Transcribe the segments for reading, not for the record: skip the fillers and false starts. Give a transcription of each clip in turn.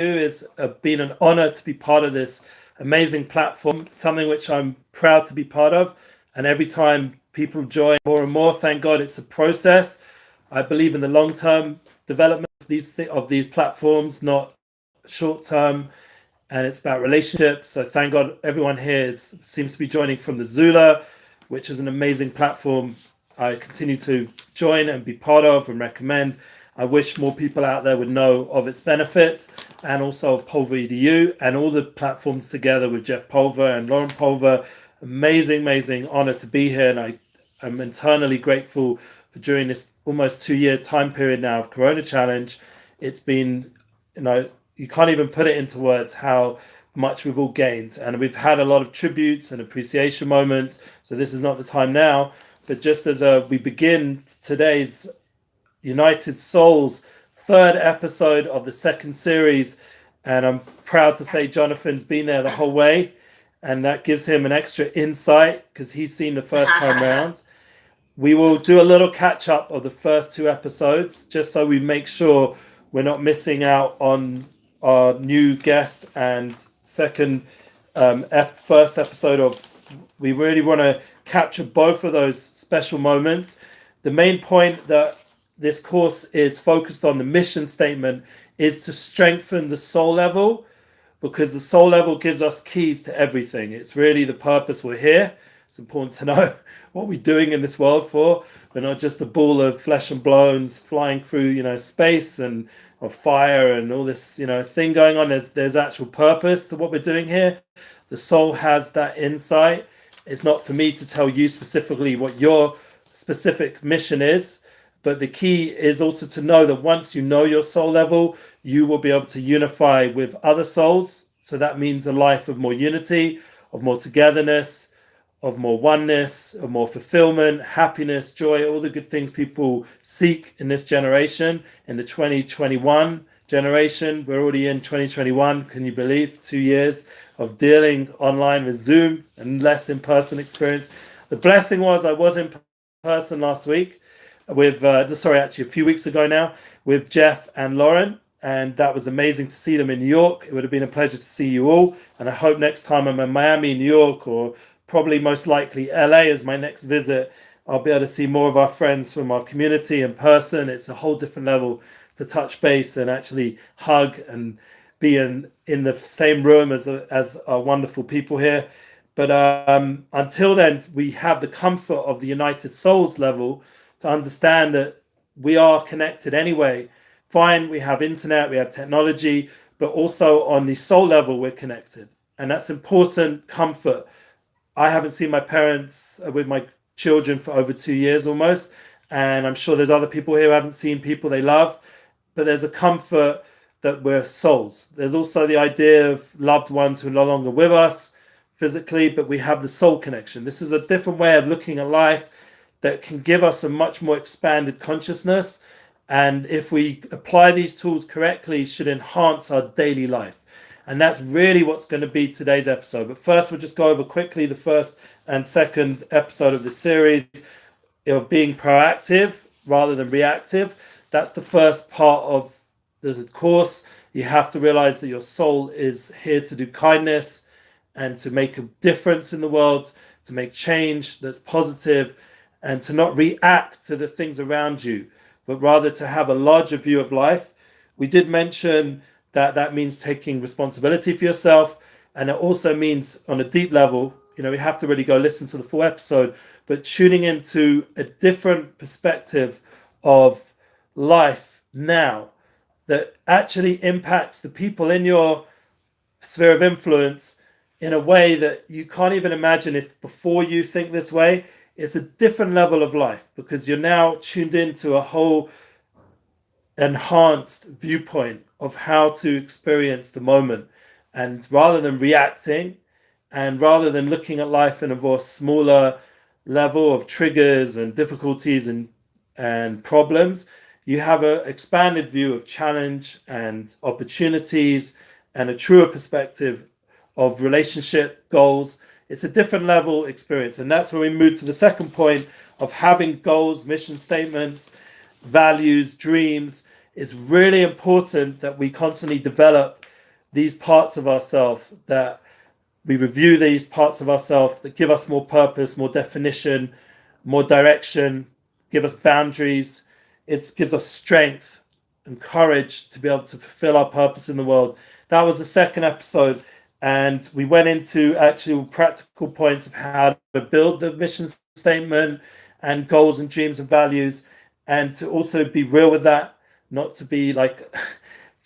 It's been an honor to be part of this amazing platform, something which I'm proud to be part of. And every time people join more and more, thank God it's a process. I believe in the long-term development of these platforms, not short-term, and it's about relationships. So thank God everyone here seems to be joining from the Zula, which is an amazing platform I continue to join and be part of and recommend. I wish more people out there would know of its benefits, and also PulveREDU and all the platforms together with Jeff Pulver and Lauren Pulver. Amazing honor to be here, and I'm internally grateful for during this almost 2-year time period now of Corona Challenge. It's been, you can't even put it into words how much we've all gained, and we've had a lot of tributes and appreciation moments. So this is not the time now, but just as we begin today's United Souls 3rd episode of the 2nd series, and I'm proud to say Jonathan's been there the whole way, and that gives him an extra insight because he's seen the first time round. We will do a little catch up of the first 2 episodes just so we make sure we're not missing out on our new guest and first episode of. We really want to capture both of those special moments. The main point that this course is focused on, the mission statement, is to strengthen the soul level, because the soul level gives us keys to everything. It's really the purpose we're here. It's important to know what we're doing in this world for. We're not just a ball of flesh and bones flying through, space and of fire and all this, thing going on. There's actual purpose to what we're doing here. The soul has that insight. It's not for me to tell you specifically what your specific mission is, but the key is also to know that once you know your soul level, you will be able to unify with other souls. So that means a life of more unity, of more togetherness, of more oneness, of more fulfillment, happiness, joy, all the good things people seek in this generation, in the 2021 generation. We're already in 2021. Can you believe 2 years of dealing online with Zoom and less in-person experience? The blessing was I was in person last week with, a few weeks ago now, with Jeff and Lauren. And that was amazing to see them in New York. It would have been a pleasure to see you all. And I hope next time I'm in Miami, New York, or probably most likely LA as my next visit, I'll be able to see more of our friends from our community in person. It's a whole different level to touch base and actually hug and be in the same room as our wonderful people here. But until then, we have the comfort of the United Souls level to understand that we are connected anyway. Fine, we have internet, we have technology, but also on the soul level, we're connected. And that's important comfort. I haven't seen my parents with my children for over 2 years almost. And I'm sure there's other people here who haven't seen people they love. But there's a comfort that we're souls. There's also the idea of loved ones who are no longer with us physically, but we have the soul connection. This is a different way of looking at life that can give us a much more expanded consciousness. And if we apply these tools correctly, should enhance our daily life. And that's really what's going to be today's episode. But first, we'll just go over quickly the first and second episode of the series of being proactive rather than reactive. That's the first part of the course. You have to realize that your soul is here to do kindness and to make a difference in the world, to make change that's positive, and to not react to the things around you, but rather to have a larger view of life. We did mention that means taking responsibility for yourself. And it also means on a deep level, we have to really go listen to the full episode, but tuning into a different perspective of life now that actually impacts the people in your sphere of influence in a way that you can't even imagine if before you think this way. It's a different level of life because you're now tuned into a whole enhanced viewpoint of how to experience the moment. And rather than reacting, and rather than looking at life in a more smaller level of triggers and difficulties and problems, you have an expanded view of challenge and opportunities and a truer perspective of relationship goals. It's a different level experience. And that's when we move to the second point of having goals, mission statements, values, dreams. It's really important that we constantly develop these parts of ourselves, that we review these parts of ourselves that give us more purpose, more definition, more direction, give us boundaries. It gives us strength and courage to be able to fulfill our purpose in the world. That was the second episode. And we went into actual practical points of how to build the mission statement and goals and dreams and values, and to also be real with that, not to be like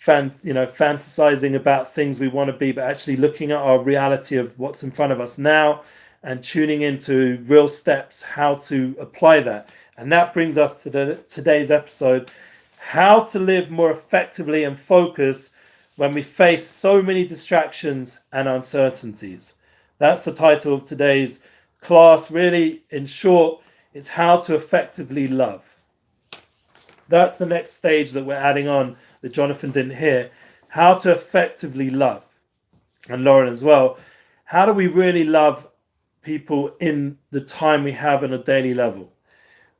fantasizing about things we want to be, but actually looking at our reality of what's in front of us now and tuning into real steps, how to apply that. And that brings us to today's episode, how to live more effectively and focus when we face so many distractions and uncertainties. That's the title of today's class. Really, in short, it's how to effectively love. That's the next stage that we're adding on that Jonathan didn't hear. How to effectively love. And Lauren as well. How do we really love people in the time we have on a daily level?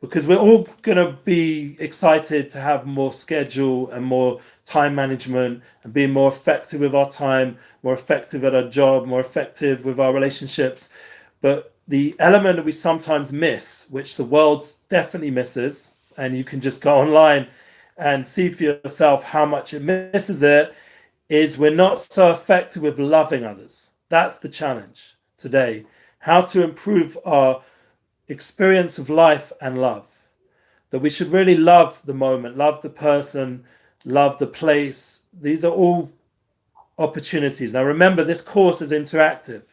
Because we're all going to be excited to have more schedule and more time management and being more effective with our time, more effective at our job, more effective with our relationships. But the element that we sometimes miss, which the world definitely misses, and you can just go online and see for yourself how much it misses it, is we're not so effective with loving others. That's the challenge today. How to improve our experience of life and love. That we should really love the moment, love the person, love the place. These are all opportunities. Now remember, this course is interactive.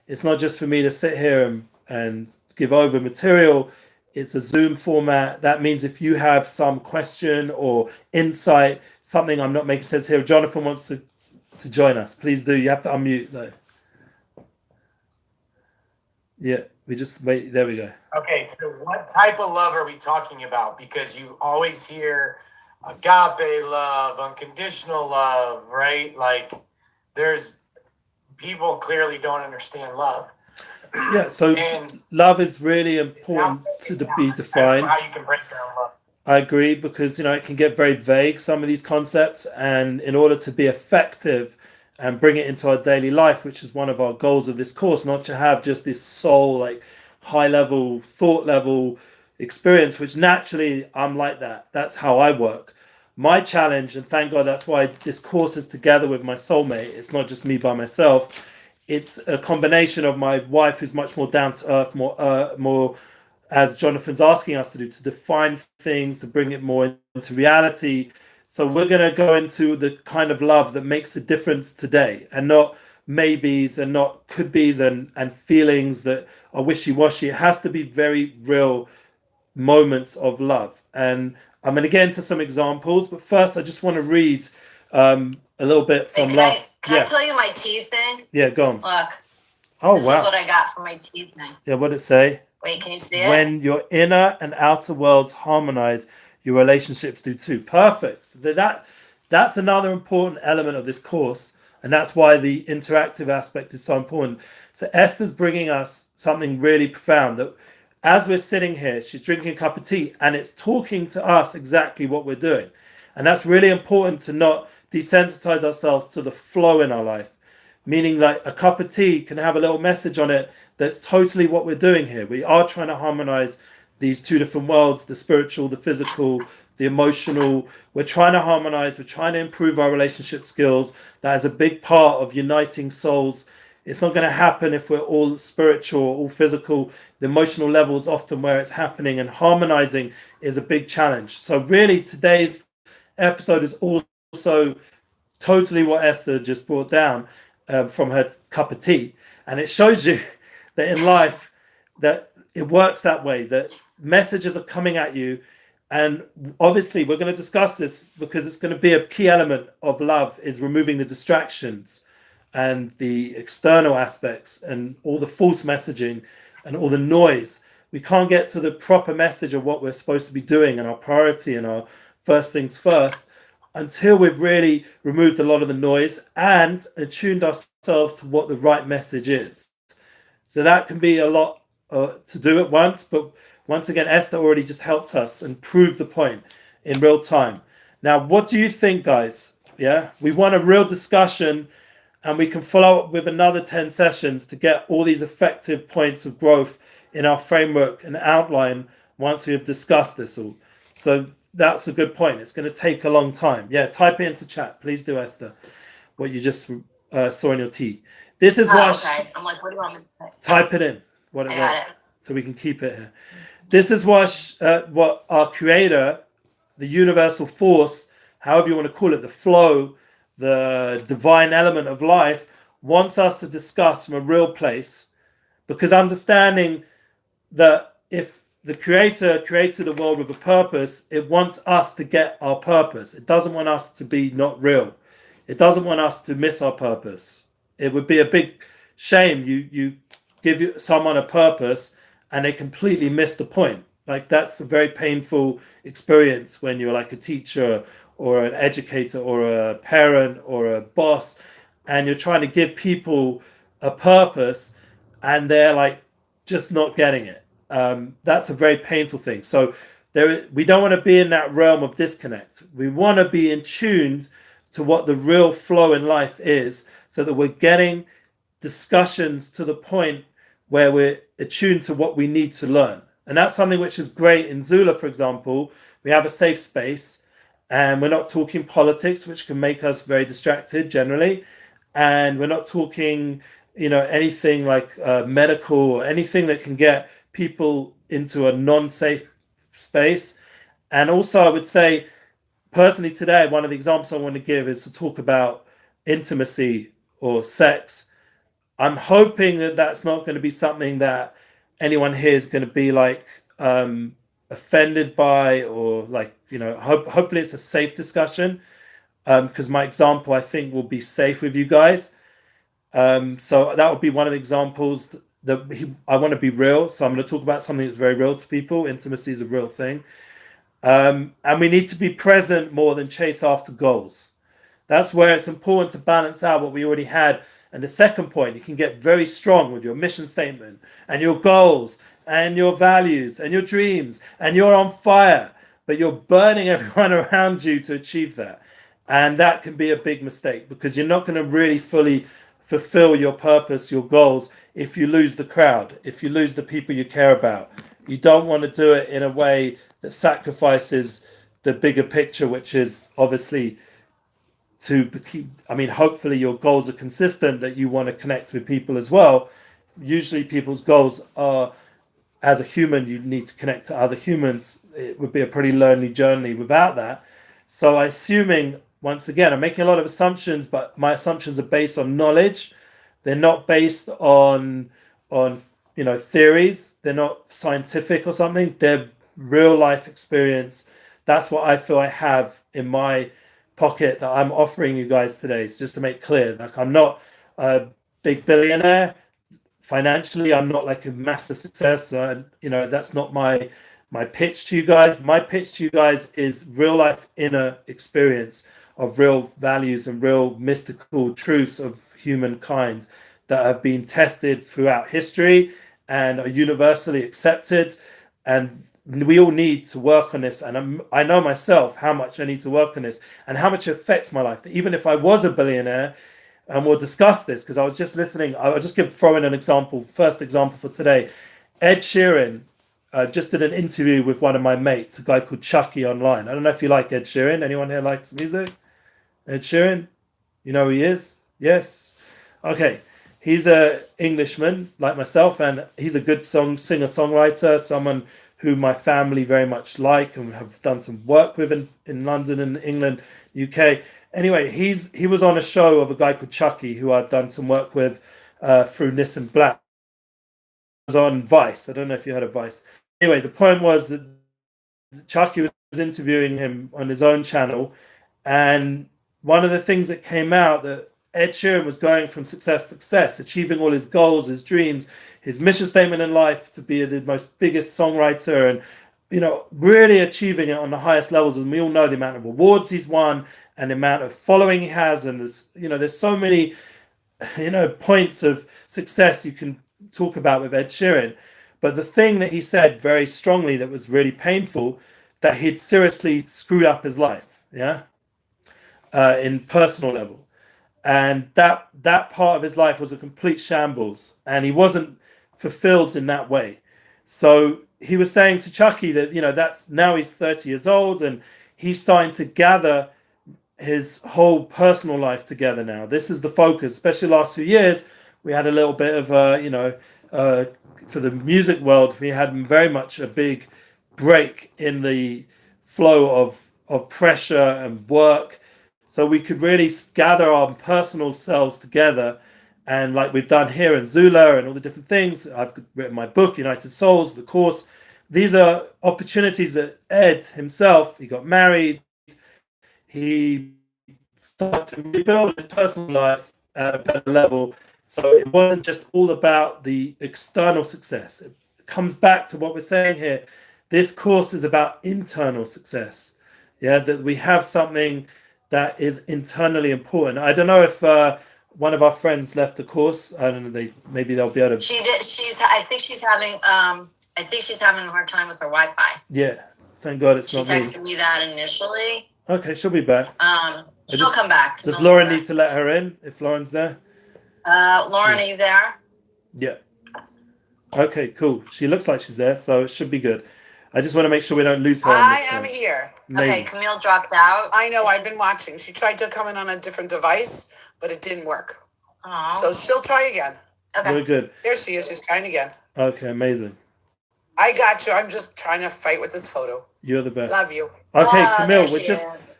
It's not just for me to sit here and give over material. It's a Zoom format. That means if you have some question or insight, something I'm not making sense here, if Jonathan wants to join us, please do. You have to unmute though. Yeah, we just wait. There we go. Okay, so what type of love are we talking about? Because you always hear agape love, unconditional love, right? Like there's people clearly don't understand love. Yeah, so love is really important to be defined. How you can break down love. I agree, because it can get very vague, some of these concepts, and in order to be effective and bring it into our daily life, which is one of our goals of this course, not to have just this soul, like high level, thought level experience, which naturally I'm like that. That's how I work. My challenge, and thank God that's why this course is together with my soulmate. It's not just me by myself. It's a combination of my wife, who's much more down to earth, more as Jonathan's asking us to do, to define things, to bring it more into reality. So we're going to go into the kind of love that makes a difference today, and not maybes and not could be's and feelings that are wishy-washy. It has to be very real moments of love. And I'm going to get into some examples, but first I just want to read a little bit from last. Can I tell you my teeth thing? Yeah, go on. Look. Oh, this is what I got for my teeth thing. Yeah, what did it say? Wait, can you see it? When your inner and outer worlds harmonize, your relationships do too. Perfect. So that's another important element of this course, and that's why the interactive aspect is so important. So Esther's bringing us something really profound, that as we're sitting here, she's drinking a cup of tea, and it's talking to us exactly what we're doing. And that's really important, to not desensitize ourselves to the flow in our life. Meaning, like, a cup of tea can have a little message on it that's totally what we're doing here. We are trying to harmonize these two different worlds, the spiritual, the physical, the emotional. We're trying to harmonize. We're trying to improve our relationship skills. That is a big part of uniting souls. It's not going to happen if we're all spiritual or all physical. The emotional level is often where it's happening, and harmonizing is a big challenge. So really, today's episode is also totally what Esther just brought down from her cup of tea. And it shows you that in life, that it works that way, that messages are coming at you. And obviously we're going to discuss this, because it's going to be a key element of love, is removing the distractions and the external aspects and all the false messaging and all the noise. We can't get to the proper message of what we're supposed to be doing and our priority and our first things first, until we've really removed a lot of the noise and attuned ourselves to what the right message is. So that can be a lot to do at once, but once again, Esther already just helped us and proved the point in real time. Now, what do you think, guys? Yeah, we want a real discussion and we can follow up with another 10 sessions to get all these effective points of growth in our framework and outline once we have discussed this all. So that's a good point. It's going to take a long time. Yeah, type it into chat. Please do, Esther, what you just saw in your tea. This is why... Okay. I'm like, what do you want me to say? Type it in, what it I got was, it. so we can keep it here. This is why what our creator, the universal force, however you want to call it, the flow, the divine element of life, wants us to discuss from a real place, because understanding that if the creator created the world with a purpose, it wants us to get our purpose. It doesn't want us to be not real. It doesn't want us to miss our purpose. It would be a big shame you give someone a purpose and they completely miss the point. Like, that's a very painful experience when you're like a teacher or an educator or a parent or a boss, and you're trying to give people a purpose and they're like just not getting it. That's a very painful thing. So we don't want to be in that realm of disconnect. We want to be in tune to what the real flow in life is, so that we're getting discussions to the point where we're attuned to what we need to learn. And that's something which is great in Zula, for example. We have a safe space and we're not talking politics, which can make us very distracted generally. And we're not talking, anything like medical or anything that can get people into a non-safe space. And also, I would say, personally today, one of the examples I want to give is to talk about intimacy or sex. I'm hoping that that's not going to be something that anyone here is going to be like offended by, or like, hopefully it's a safe discussion, because my example, I think, will be safe with you guys. So that would be one of the examples that I want to be real. So I'm going to talk about something that's very real to people. Intimacy is a real thing. And we need to be present more than chase after goals. That's where it's important to balance out what we already had. And the second point, you can get very strong with your mission statement and your goals and your values and your dreams, and you're on fire, but you're burning everyone around you to achieve that. And that can be a big mistake, because you're not going to really fully fulfill your purpose, your goals, if you lose the crowd, if you lose the people you care about. You don't want to do it in a way that sacrifices the bigger picture, which is obviously hopefully your goals are consistent, that you want to connect with people as well. Usually people's goals are, as a human, you need to connect to other humans. It would be a pretty lonely journey without that. So once again, I'm making a lot of assumptions, but my assumptions are based on knowledge. They're not based on theories. They're not scientific or something. They're real life experience. That's what I feel I have in my pocket that I'm offering you guys today. So just to make clear, like, I'm not a big billionaire financially. I'm not like a massive success. That's not my pitch to you guys. My pitch to you guys is real life inner experience of real values and real mystical truths of humankind that have been tested throughout history and are universally accepted. And we all need to work on this. And I know myself how much I need to work on this and how much it affects my life. Even if I was a billionaire, and we'll discuss this, because I was just listening. I'll just throw in an example. First example for today. Ed Sheeran just did an interview with one of my mates, a guy called Chucky, online. I don't know if you like Ed Sheeran. Anyone here likes music? Ed Sheeran? You know who he is? Yes. Okay. He's a Englishman like myself, and he's a good singer-songwriter, someone who my family very much like and have done some work with in London and England, UK. Anyway, he was on a show of a guy called Chucky, who I've done some work with through Nissan Black. It was on Vice. I don't know if you heard of Vice. Anyway, the point was that Chucky was interviewing him on his own channel, and one of the things that came out, that Ed Sheeran was going from success to success, achieving all his goals, his dreams, his mission statement in life to be the most biggest songwriter, and really achieving it on the highest levels. And we all know the amount of awards he's won and the amount of following he has, and there's so many points of success you can talk about with Ed Sheeran. But the thing that he said very strongly that was really painful, that he'd seriously screwed up his life, in personal level. and that part of his life was a complete shambles, and he wasn't fulfilled in that way. So he was saying to Chucky that, that's now he's 30 years old, and he's starting to gather his whole personal life together now. This is the focus, especially the last few years. We had a little bit of for the music world, we had very much a big break in the flow of pressure and work. So we could really gather our personal selves together. And like we've done here in Zula and all the different things, I've written my book, United Souls, the course. These are opportunities that Ed himself, he got married, he started to rebuild his personal life at a better level. So it wasn't just all about the external success. It comes back to what we're saying here. This course is about internal success. Yeah, that we have something that is internally important. I don't know if one of our friends left the course. I don't know. Maybe they'll be able to. She did. I think she's having a hard time with her Wi-Fi. Yeah. Thank God it's she not me. She texted me that initially. Okay, she'll be back. She'll come back. Does Lauren need to let her in if Lauren's there? Lauren, are you there? Yeah. Okay, cool. She looks like she's there, so it should be good. I just want to make sure we don't lose her. I am here. Maybe. Okay, Camille dropped out. I know, I've been watching. She tried to come in on a different device, but it didn't work. Oh. So she'll try again. Okay. We're good. There she is, just trying again. Okay, amazing. I got you. I'm just trying to fight with this photo. You're the best. Love you. Okay, Camille,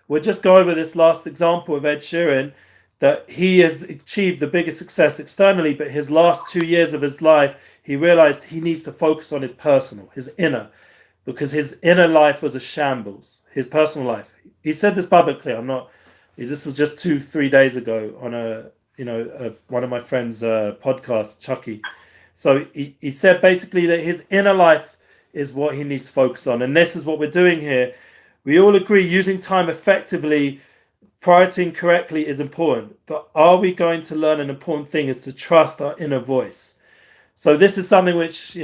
we'll just go over this last example of Ed Sheeran, that he has achieved the biggest success externally, but his last 2 years of his life, he realized he needs to focus on his personal, his inner, because his inner life was a shambles, his personal life. He said this publicly. This was just 2-3 days ago on one of my friends' podcast, Chucky. So he said basically that his inner life is what he needs to focus on. And this is what we're doing here. We all agree using time effectively, prioritizing correctly is important. But are we going to learn an important thing is to trust our inner voice? So this is something which,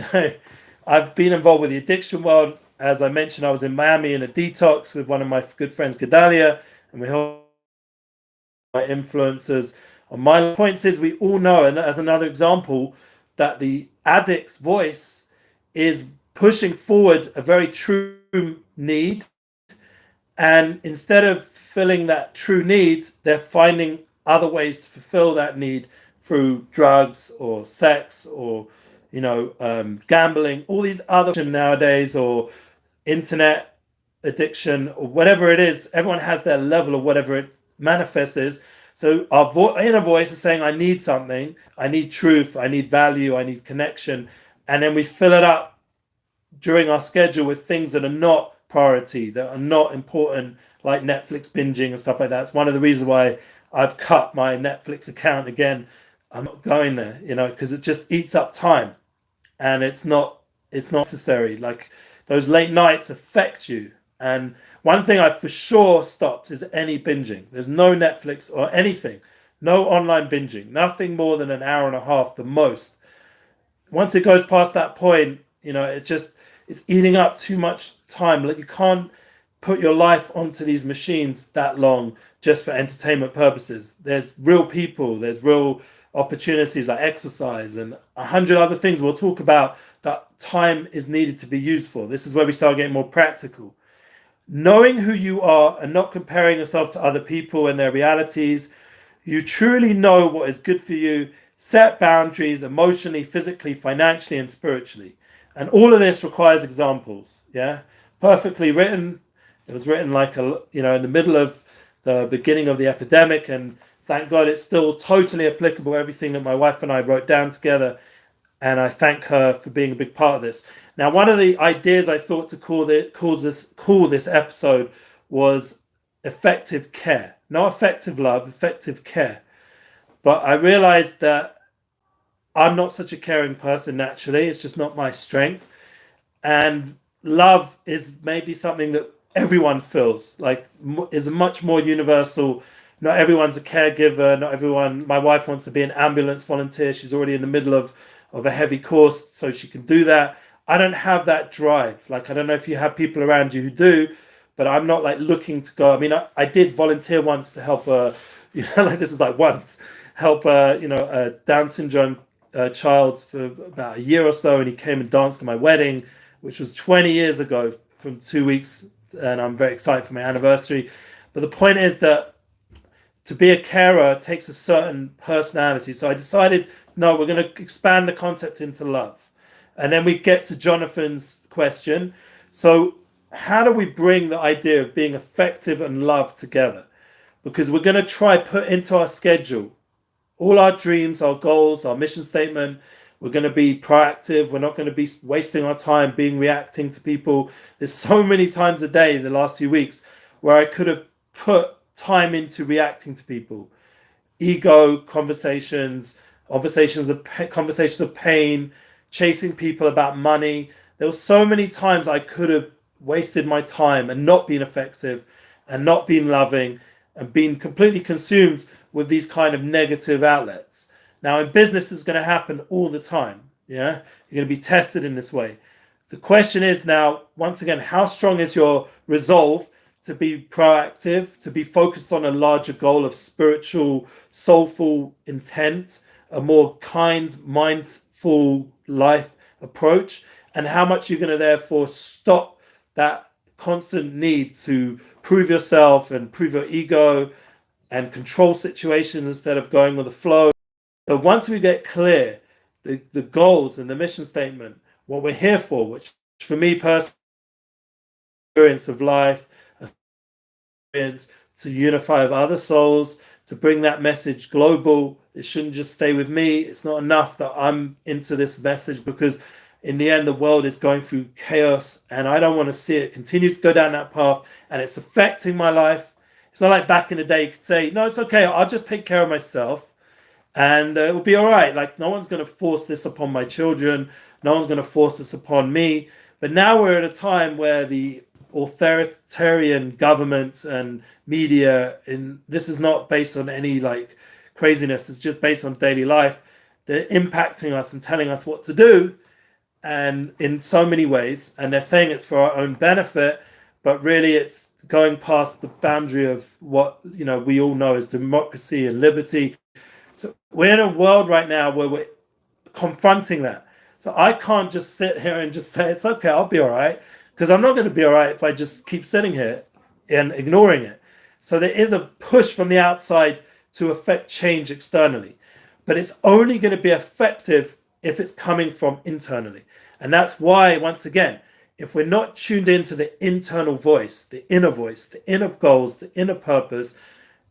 I've been involved with the addiction world. As I mentioned, I was in Miami in a detox with one of my good friends, Gedalia, and we helped my influencers. On my points is we all know, and as another example, that the addict's voice is pushing forward a very true need. And instead of filling that true need, they're finding other ways to fulfill that need through drugs or sex or gambling, all these other nowadays, or internet addiction or whatever it is. Everyone has their level of whatever it manifests is. So our inner voice is saying, I need something, I need truth, I need value, I need connection. And then we fill it up during our schedule with things that are not priority, that are not important, like Netflix binging and stuff like that. It's one of the reasons why I've cut my Netflix account again. I'm not going there, because it just eats up time. And it's not necessary. Like those late nights affect you. And one thing I've for sure stopped is any binging. There's no Netflix or anything, no online binging, nothing more than an hour and a half, the most. Once it goes past that point, it's eating up too much time. Like you can't put your life onto these machines that long just for entertainment purposes. There's real people, there's real opportunities like exercise and 100 other things we'll talk about that time is needed to be used for. This is where we start getting more practical. Knowing who you are and not comparing yourself to other people and their realities, you truly know what is good for you. Set boundaries emotionally, physically, financially, and spiritually. And all of this requires examples. Yeah, perfectly written. It was written like in the middle of the beginning of the epidemic, and thank God it's still totally applicable. Everything that my wife and I wrote down together, and I thank her for being a big part of this. Now, one of the ideas I thought to call this episode was effective care, not effective love, effective care. But I realized that I'm not such a caring person naturally. It's just not my strength. And love is maybe something that everyone feels like is much more universal. Not everyone's a caregiver. Not everyone. My wife wants to be an ambulance volunteer. She's already in the middle of a heavy course, so she can do that. I don't have that drive. Like, I don't know if you have people around you who do, but I'm not like looking to go. I mean, I did volunteer once to help a like this is like once, help a Down syndrome child for about a year or so, and he came and danced at my wedding, which was 20 years ago from 2 weeks, and I'm very excited for my anniversary. But the point is that to be a carer takes a certain personality. So I decided, no, we're going to expand the concept into love. And then we get to Jonathan's question. So how do we bring the idea of being effective and love together? Because we're going to try put into our schedule all our dreams, our goals, our mission statement. We're going to be proactive. We're not going to be wasting our time reacting to people. There's so many times a day the last few weeks where I could have put time into reacting to people. Ego conversations, conversations of pain, chasing people about money. There were so many times I could have wasted my time and not been effective and not been loving and been completely consumed with these kind of negative outlets. Now in business, it's going to happen all the time. Yeah, you're going to be tested in this way. The question is now, once again, how strong is your resolve to be proactive, to be focused on a larger goal of spiritual, soulful intent, a more kind, mindful life approach, and how much you're going to therefore stop that constant need to prove yourself and prove your ego and control situations instead of going with the flow. So once we get clear the goals and the mission statement, what we're here for, which for me personally, experience of life, experience to unify with other souls, to bring that message global. It shouldn't just stay with me. It's not enough that I'm into this message, because in the end, the world is going through chaos and I don't want to see it continue to go down that path, and it's affecting my life. It's not like back in the day you could say, no, it's okay, I'll just take care of myself and it will be all right. Like, no one's going to force this upon my children. No one's going to force this upon me. But now we're at a time where the authoritarian governments and media, and this is not based on any like craziness, it's just based on daily life. They're impacting us and telling us what to do, and in so many ways, and they're saying it's for our own benefit, but really it's going past the boundary of what we all know as democracy and liberty. So we're in a world right now where we're confronting that. So I can't just sit here and just say it's okay, I'll be all right, because I'm not going to be all right if I just keep sitting here and ignoring it. So there is a push from the outside to affect change externally, but it's only going to be effective if it's coming from internally. And that's why, once again, if we're not tuned into the internal voice, the inner goals, the inner purpose,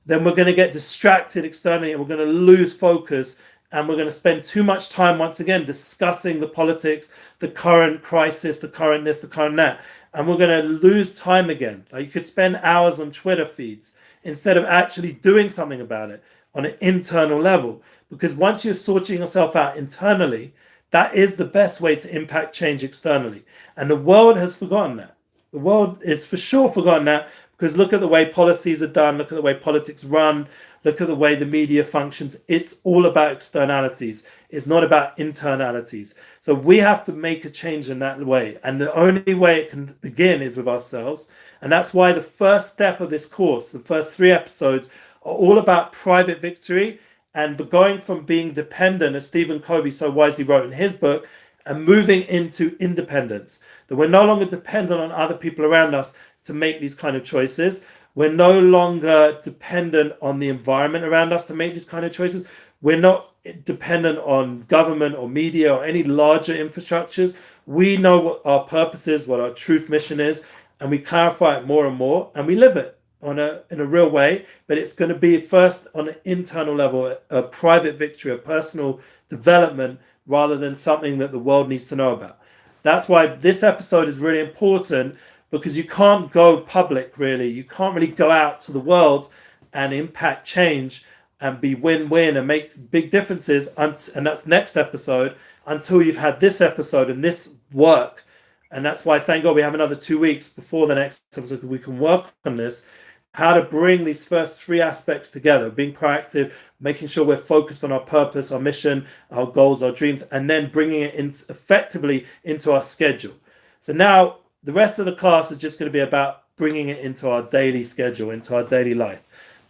then we're going to get distracted externally and we're going to lose focus, and we're going to spend too much time once again discussing the politics, the current crisis, the current this, the current that, and we're going to lose time again. Like, you could spend hours on Twitter feeds instead of actually doing something about it on an internal level, because once you're sorting yourself out internally, that is the best way to impact change externally. And the world has forgotten that. The world is for sure forgotten that, because look at the way policies are done, look at the way politics run, look at the way the media functions. It's all about externalities. It's not about internalities. So we have to make a change in that way. And the only way it can begin is with ourselves. And that's why the first step of this course, the first 3 episodes, are all about private victory and going from being dependent, as Stephen Covey so wisely wrote in his book, and moving into independence. That we're no longer dependent on other people around us to make these kind of choices. We're no longer dependent on the environment around us to make these kind of choices. We're not dependent on government or media or any larger infrastructures. We know what our purpose is, what our truth mission is, and we clarify it more and more, and we live it in a real way. But it's going to be first on an internal level, a private victory, a personal development, rather than something that the world needs to know about. That's why this episode is really important, because you can't go public, really. You can't really go out to the world and impact change and be win-win and make big differences, and that's next episode, until you've had this episode and this work. And that's why, thank God, we have another 2 weeks before the next episode. We can work on this, how to bring these first 3 aspects together, being proactive, making sure we're focused on our purpose, our mission, our goals, our dreams, and then bringing it in effectively into our schedule. So now the rest of the class is just going to be about bringing it into our daily schedule, into our daily life.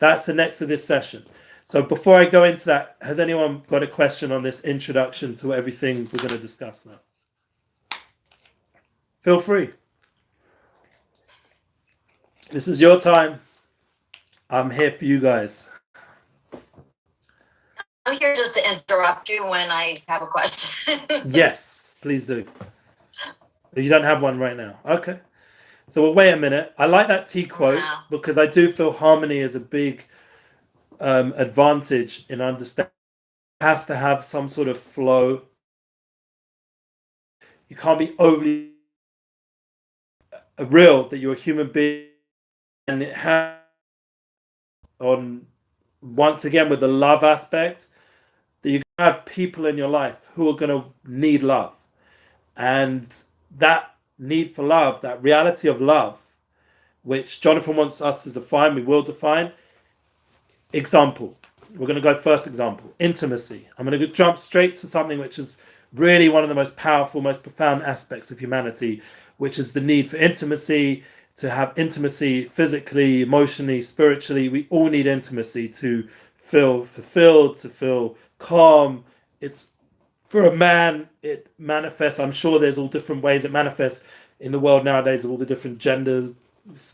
That's the next of this session. So before I go into that, has anyone got a question on this introduction to everything we're going to discuss now? Feel free. This is your time. I'm here for you guys. I'm here just to interrupt you when I have a question. Yes, please do. You don't have one right now. Okay. So we'll wait a minute. I like that T quote because I do feel harmony is a big advantage in understanding. It has to have some sort of flow. You can't be overly real that you're a human being, and it has on once again with the love aspect that you have people in your life who are going to need love, and that need for love, that reality of love, which Jonathan wants us to define, we will define. Example. We're going to go first example. Intimacy. I'm going to jump straight to something which is really one of the most powerful, most profound aspects of humanity, which is the need for intimacy, to have intimacy physically, emotionally, spiritually. We all need intimacy to feel fulfilled, to feel calm. It's for a man, it manifests. I'm sure there's all different ways it manifests in the world nowadays, of all the different genders,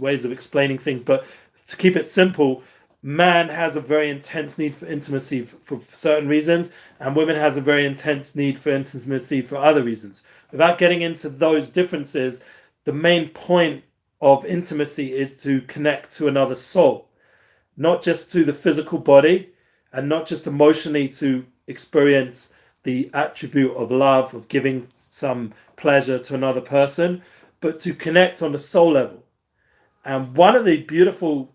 ways of explaining things. But to keep it simple, man has a very intense need for intimacy for certain reasons, and women has a very intense need for intimacy for other reasons. Without getting into those differences, the main point of intimacy is to connect to another soul, not just to the physical body, and not just emotionally to experience the attribute of love, of giving some pleasure to another person, but to connect on the soul level. And one of the beautiful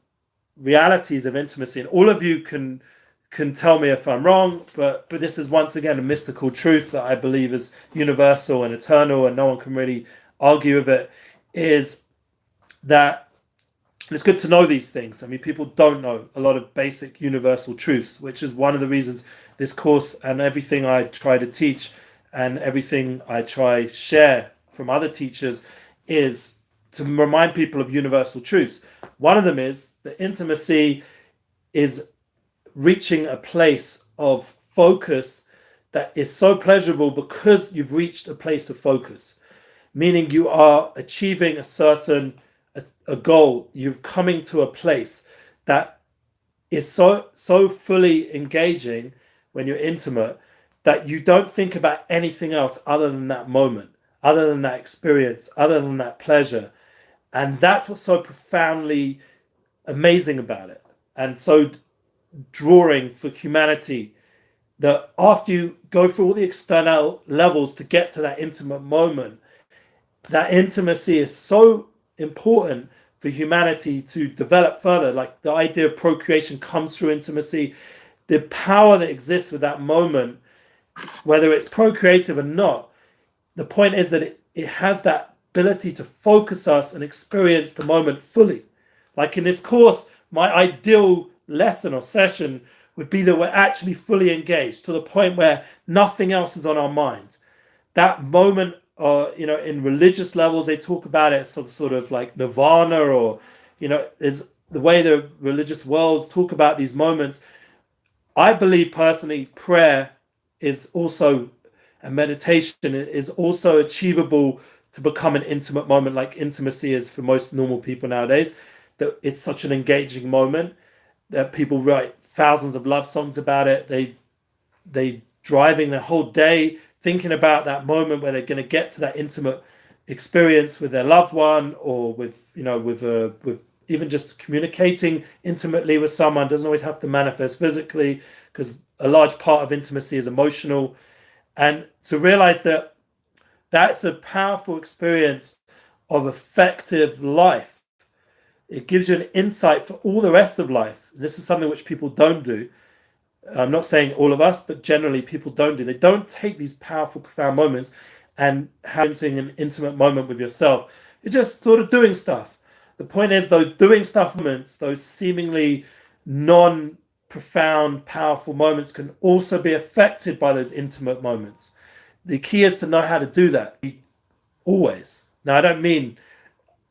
realities of intimacy, and all of you can tell me if I'm wrong, but this is once again a mystical truth that I believe is universal and eternal, and no one can really argue with it, is that it's good to know these things. I mean, people don't know a lot of basic universal truths, which is one of the reasons this course and everything I try to teach and everything I try share from other teachers is to remind people of universal truths. One of them is that intimacy is reaching a place of focus that is so pleasurable because you've reached a place of focus, meaning you are achieving a goal. You're coming to a place that is so fully engaging when you're intimate that you don't think about anything else other than that moment, other than that experience, other than that pleasure. And that's what's so profoundly amazing about it, and so drawing for humanity, that after you go through all the external levels to get to that intimate moment, that intimacy is so important for humanity to develop further. Like the idea of procreation comes through intimacy. The power that exists with that moment, whether it's procreative or not, the point is that it has that ability to focus us and experience the moment fully. Like in this course, my ideal lesson or session would be that we're actually fully engaged to the point where nothing else is on our mind. That moment, in religious levels, they talk about it some sort of like nirvana, or, is the way the religious worlds talk about these moments. I believe personally, prayer is also, and meditation is also achievable to become an intimate moment, like intimacy is for most normal people nowadays. That it's such an engaging moment that people write thousands of love songs about it. They driving their whole day thinking about that moment where they're going to get to that intimate experience with their loved one, or with even just communicating intimately with someone. Doesn't always have to manifest physically, because a large part of intimacy is emotional. And to realize that that's a powerful experience of effective life. It gives you an insight for all the rest of life. This is something which people don't do. I'm not saying all of us, but generally people don't do. They don't take these powerful, profound moments and having an intimate moment with yourself. You're just sort of doing stuff. The point is, those doing stuff moments, those seemingly non-profound, powerful moments can also be affected by those intimate moments. The key is to know how to do that always. Now, I don't mean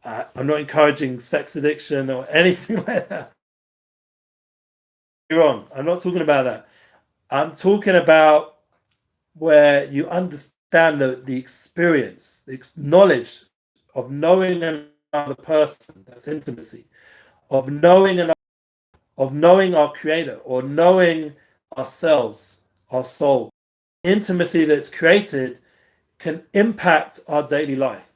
I'm not encouraging sex addiction or anything like that. wrong. I'm not talking about that. I'm talking about where you understand the experience, the knowledge of knowing another person. That's intimacy. Of knowing our creator, or knowing ourselves, our soul. Intimacy that's created can impact our daily life.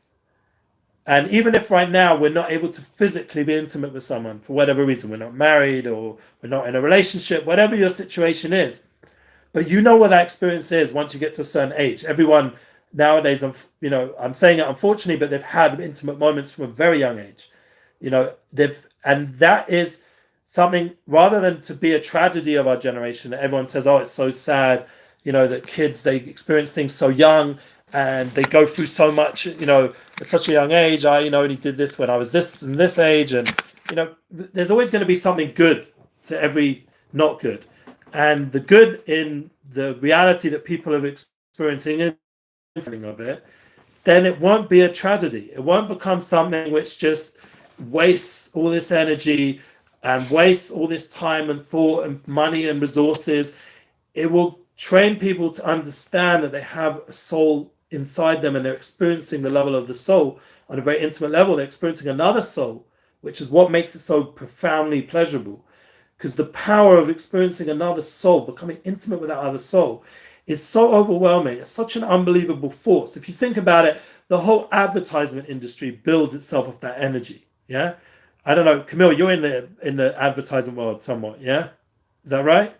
And even if right now we're not able to physically be intimate with someone for whatever reason, we're not married or we're not in a relationship, whatever your situation is, but you know what that experience is once you get to a certain age. Everyone nowadays, I'm saying it unfortunately, but they've had intimate moments from a very young age. And that is something, rather than to be a tragedy of our generation, that everyone says, oh, it's so sad, that kids, they experience things so young and they go through so much, at such a young age. I, only did this when I was this and this age. And, there's always going to be something good to every not good. And the good in the reality that people are experiencing of it, then it won't be a tragedy. It won't become something which just wastes all this energy and wastes all this time and thought and money and resources. It will train people to understand that they have a soul inside them, and they're experiencing the level of the soul on a very intimate level. They're experiencing another soul, which is what makes it so profoundly pleasurable. Because the power of experiencing another soul, becoming intimate with that other soul, is so overwhelming. It's such an unbelievable force. If you think about it, the whole advertisement industry builds itself off that energy. Yeah, I don't know, Camille, you're in the advertising world somewhat. Yeah, is that right?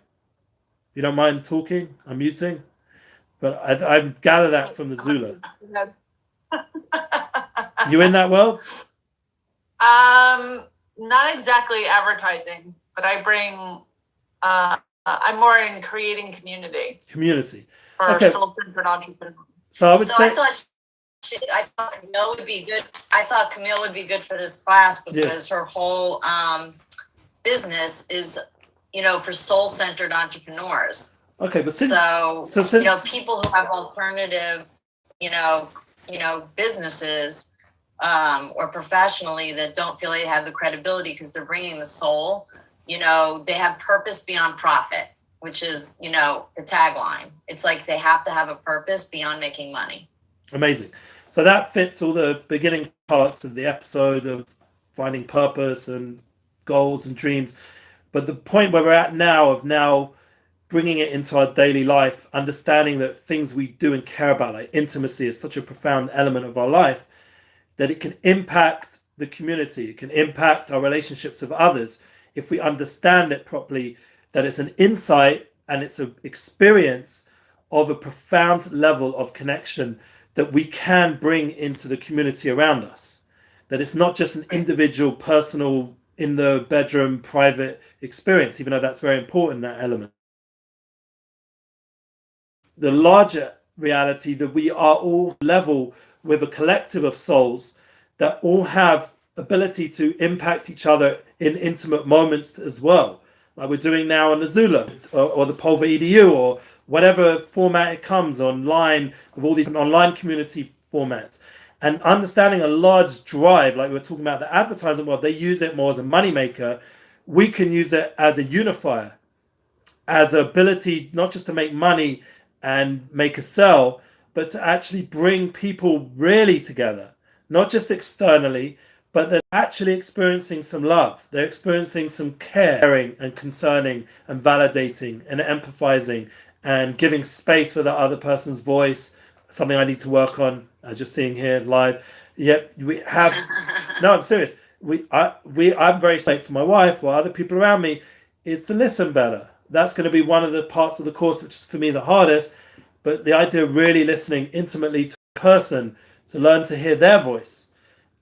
You don't mind talking? I'm muting, but I gather that from the Zula. You in that world? Not exactly advertising, but I bring. I'm more in creating community. Community. For Okay. soul-centered entrepreneurs. So I would So say. I thought Camille would be good. I thought Camille would be good for this class because her whole business is, for soul-centered entrepreneurs. Okay, but since people who have alternative, businesses, or professionally that don't feel they have the credibility because they're bringing the soul. They have purpose beyond profit, which is, the tagline. It's like they have to have a purpose beyond making money. Amazing. So that fits all the beginning parts of the episode of finding purpose and goals and dreams. But the point where we're at now, of now bringing it into our daily life, understanding that things we do and care about, like intimacy, is such a profound element of our life, that it can impact the community. It can impact our relationships with others if we understand it properly, that it's an insight and it's an experience of a profound level of connection that we can bring into the community around us. That it's not just an individual, personal, in the bedroom, private experience, even though that's very important, that element. The larger reality that we are all level with a collective of souls that all have ability to impact each other in intimate moments as well, like we're doing now on the Zula or the PulveREDU or whatever format it comes online, with all these online community formats. And understanding a large drive, like we were talking about the advertising world, they use it more as a moneymaker. We can use it as a unifier, as an ability not just to make money and make a sell, but to actually bring people really together, not just externally, but they're actually experiencing some love. They're experiencing some caring and concerning and validating and empathizing and giving space for the other person's voice, something I need to work on, as you're seeing here live. Yep, we have, no, I'm serious. I'm very safe for my wife or other people around me, is to listen better. That's going to be one of the parts of the course, which is for me the hardest. But the idea of really listening intimately to a person, to learn to hear their voice.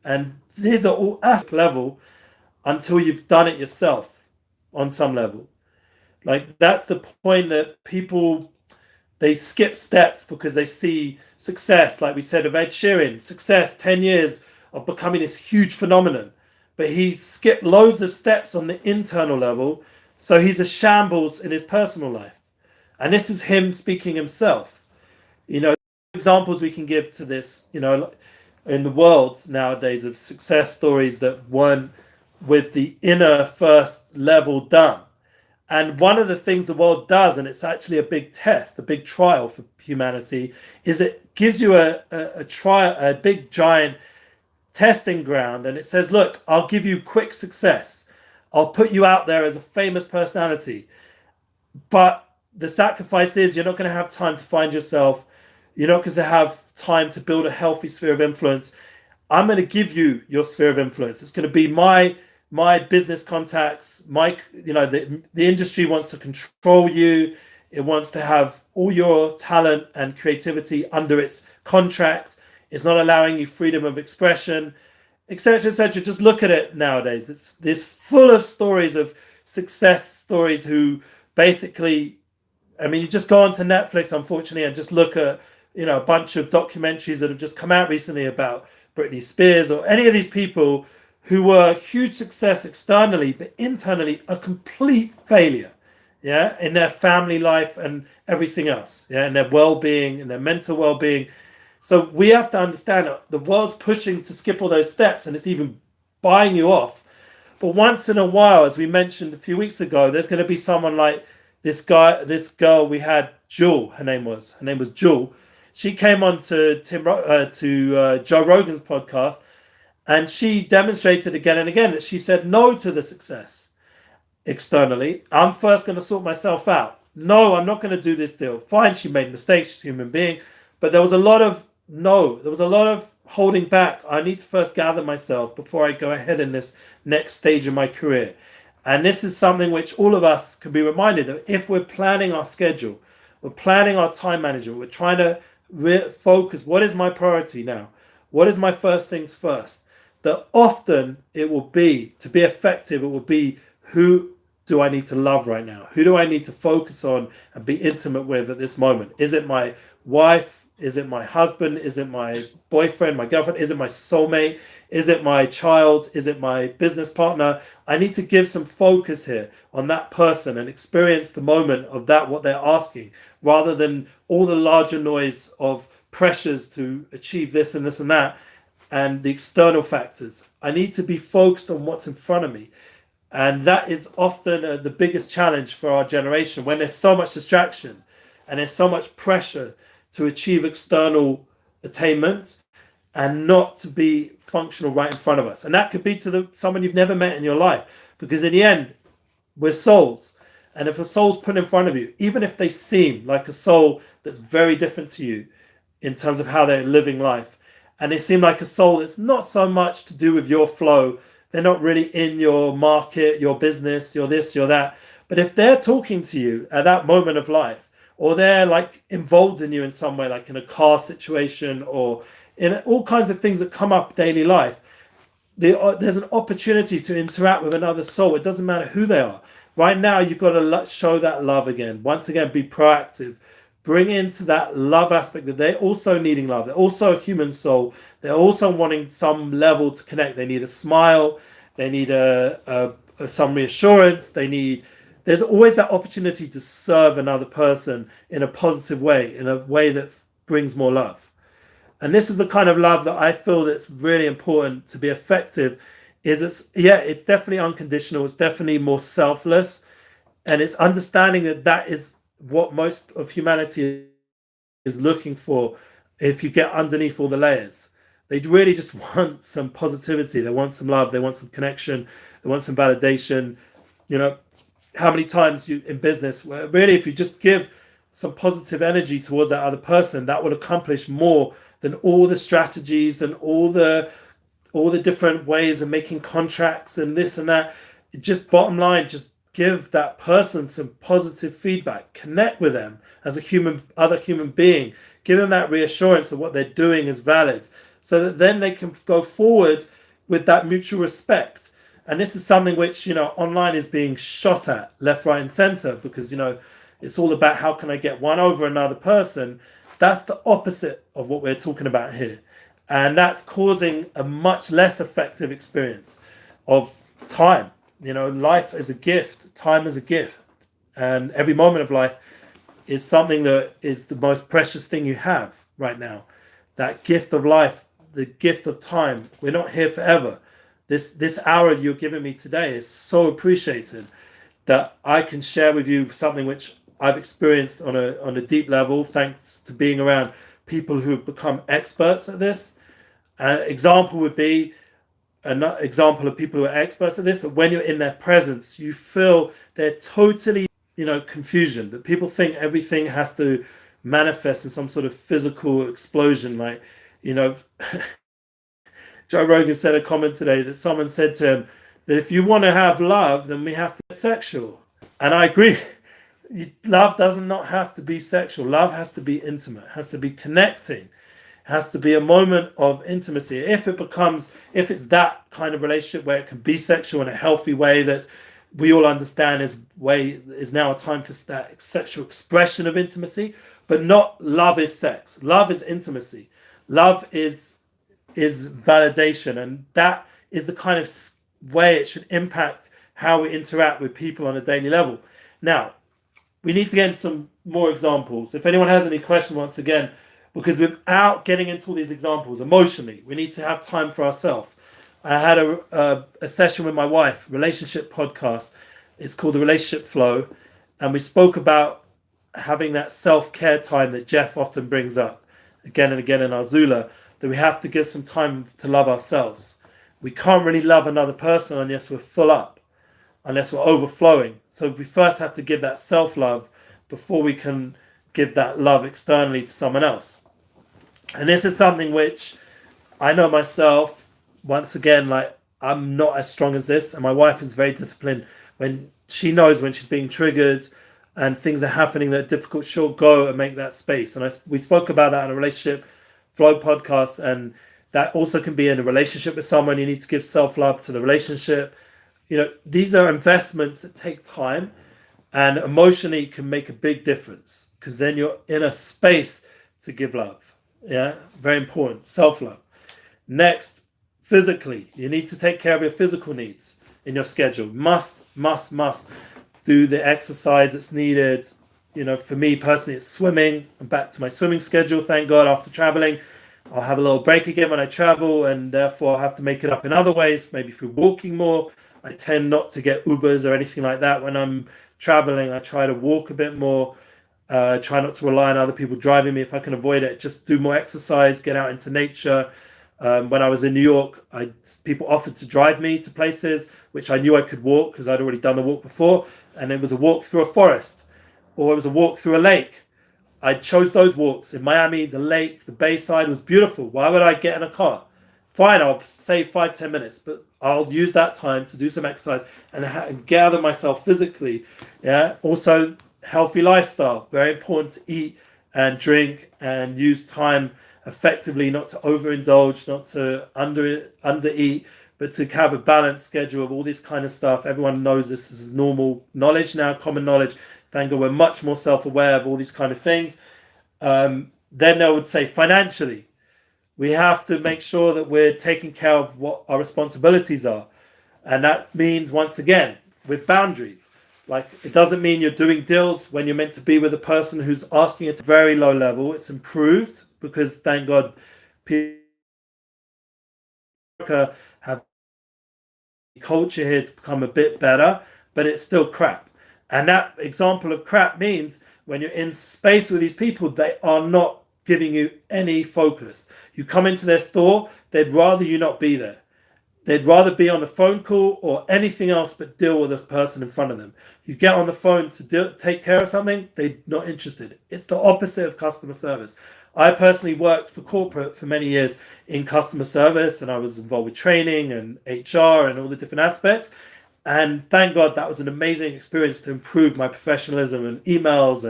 And these are all aspect level until you've done it yourself on some level. Like, that's the point that people, they skip steps because they see success, like we said of Ed Sheeran, success, 10 years of becoming this huge phenomenon. But he skipped loads of steps on the internal level, so he's a shambles in his personal life. And this is him speaking himself. Examples we can give to this, in the world nowadays, of success stories that weren't with the inner first level done. And one of the things the world does, and it's actually a big test, a big trial for humanity, is it gives you a big giant testing ground, and it says, look, I'll give you quick success. I'll put you out there as a famous personality. But the sacrifice is you're not going to have time to find yourself. You're not going to have time to build a healthy sphere of influence. I'm going to give you your sphere of influence. It's going to be my business contacts. The industry wants to control you. It wants to have all your talent and creativity under its contract. It's not allowing you freedom of expression, etc., etc. Just look at it nowadays. It's full of stories of success stories who basically, I mean, you just go onto Netflix, unfortunately, and just look at, a bunch of documentaries that have just come out recently about Britney Spears or any of these people who were huge success externally, but internally a complete failure, in their family life and everything else, in their well-being and their mental well-being. So we have to understand that the world's pushing to skip all those steps, and it's even buying you off. But once in a while, as we mentioned a few weeks ago, there's going to be someone like this girl we had, Jewel. Her name was Jewel. She came on to Joe Rogan's podcast, and she demonstrated again and again that she said no to the success externally. I'm first going to sort myself out. No, I'm not going to do this deal. Fine, she made mistakes. She's a human being. But there was a lot of holding back. I need to first gather myself before I go ahead in this next stage of my career. And this is something which all of us can be reminded of. If we're planning our schedule, we're planning our time management, we're trying to focus, what is my priority now? What is my first things first? That often it will be, to be effective, it will be, who do I need to love right now? Who do I need to focus on and be intimate with at this moment? Is it my wife? Is it my husband? Is it my boyfriend, my girlfriend? Is it my soulmate? Is it my child? Is it my business partner? I need to give some focus here on that person and experience the moment of that, what they're asking, rather than all the larger noise of pressures to achieve this and this and that and the external factors. I need to be focused on what's in front of me. And that is often the biggest challenge for our generation, when there's so much distraction and there's so much pressure to achieve external attainments and not to be functional right in front of us. And that could be to someone you've never met in your life, because in the end, we're souls. And if a soul's put in front of you, even if they seem like a soul that's very different to you in terms of how they're living life, and they seem like a soul that's not so much to do with your flow, they're not really in your market, your business, your this, your that. But if they're talking to you at that moment of life, or they're like involved in you in some way, like in a car situation or in all kinds of things that come up daily life, there's an opportunity to interact with another soul. It doesn't matter who they are. Right now, you've got to show that love again. Once again, be proactive. Bring into that love aspect that they're also needing love. They're also a human soul. They're also wanting some level to connect. They need a smile. They need some reassurance. There's always that opportunity to serve another person in a positive way, in a way that brings more love. And this is the kind of love that I feel that's really important to be effective. It's definitely unconditional. It's definitely more selfless. And it's understanding that is what most of humanity is looking for. If you get underneath all the layers, they really just want some positivity. They want some love. They want some connection. They want some validation. How many times in business, where really if you just give some positive energy towards that other person, that would accomplish more than all the strategies and all the different ways of making contracts and this and that. Just bottom line, just give that person some positive feedback, connect with them as other human being, give them that reassurance that what they're doing is valid, so that then they can go forward with that mutual respect. And this is something which, online is being shot at left, right, and center, because, it's all about how can I get one over another person. That's the opposite of what we're talking about here. And that's causing a much less effective experience of time. Life is a gift, time is a gift. And every moment of life is something that is the most precious thing you have right now. That gift of life, the gift of time. We're not here forever. This hour you're giving me today is so appreciated. that I can share with you something which I've experienced on a deep level, thanks to being around people who have become experts at this. An example would be an example of people who are experts at this. When you're in their presence, you feel they're totally, confusion, that people think everything has to manifest in some sort of physical explosion. Like, Joe Rogan said a comment today that someone said to him that if you want to have love, then we have to be sexual. And I agree. Love does not have to be sexual. Love has to be intimate, has to be connecting, has to be a moment of intimacy. If it's that kind of relationship where it can be sexual in a healthy way, that's we all understand is now a time for that sexual expression of intimacy, but not love is sex. Love is intimacy. Love is validation, and that is the kind of way it should impact how we interact with people on a daily level. Now, we need to get into some more examples. If anyone has any questions, once again, because without getting into all these examples emotionally, we need to have time for ourselves. I had a session with my wife, relationship podcast. It's called The Relationship Flow. And we spoke about having that self-care time that Jeff often brings up again and again in our Zula, that we have to give some time to love ourselves. We can't really love another person unless we're full up, unless we're overflowing. So we first have to give that self-love before we can give that love externally to someone else. And this is something which I know myself, once again, like I'm not as strong as this. And my wife is very disciplined. When she knows when she's being triggered and things are happening that are difficult, she'll go and make that space. And we spoke about that in a relationship flow podcast. And that also can be in a relationship with someone. You need to give self-love to the relationship. These are investments that take time, and emotionally can make a big difference, because then you're in a space to give love. Yeah, very important. Self-love. Next, physically, you need to take care of your physical needs in your schedule. Must do the exercise that's needed. For me personally, it's swimming. I'm back to my swimming schedule, thank God. After traveling, I'll have a little break again when I travel, and therefore I'll have to make it up in other ways, maybe through walking more. I tend not to get Ubers or anything like that when I'm traveling. I try to walk a bit more, try not to rely on other people driving me if I can avoid it. Just do more exercise, get out into nature. When I was in New York, people offered to drive me to places which I knew I could walk because I'd already done the walk before. And it was a walk through a forest, or it was a walk through a lake. I chose those walks. In Miami, the lake, the bayside was beautiful. Why would I get in a car? Fine, I'll save 5-10 minutes, but I'll use that time to do some exercise and gather myself physically. Yeah. Also, healthy lifestyle. Very important to eat and drink and use time effectively, not to overindulge, not to undereat, but to have a balanced schedule of all this kind of stuff. Everyone knows this is normal knowledge now, common knowledge. Thank God we're much more self-aware of all these kind of things. Then I would say financially, we have to make sure that we're taking care of what our responsibilities are. And that means, once again, with boundaries. Like, it doesn't mean you're doing deals when you're meant to be with a person who's asking at a very low level. It's improved because, thank God, people have culture here to become a bit better, but it's still crap. And that example of crap means when you're in space with these people, they are not giving you any focus. You come into their store, they'd rather you not be there. They'd rather be on the phone call or anything else but deal with the person in front of them. You get on the phone to take care of something, they're not interested. It's the opposite of customer service. I personally worked for corporate for many years in customer service, and I was involved with training and HR and all the different aspects. And thank God that was an amazing experience to improve my professionalism and emails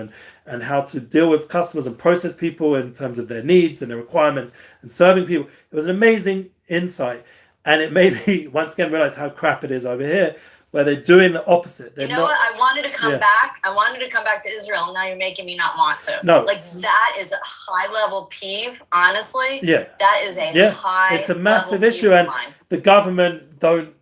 and how to deal with customers and process people in terms of their needs and their requirements and serving people. It was an amazing insight. And it made me once again realize how crap it is over here, where they're doing the opposite. They're what? I wanted to come back. I wanted to come back to Israel. And now you're making me not want to. No. Like, that is a high level peeve, honestly. Yeah. That is a high It's a massive issue. And the government don't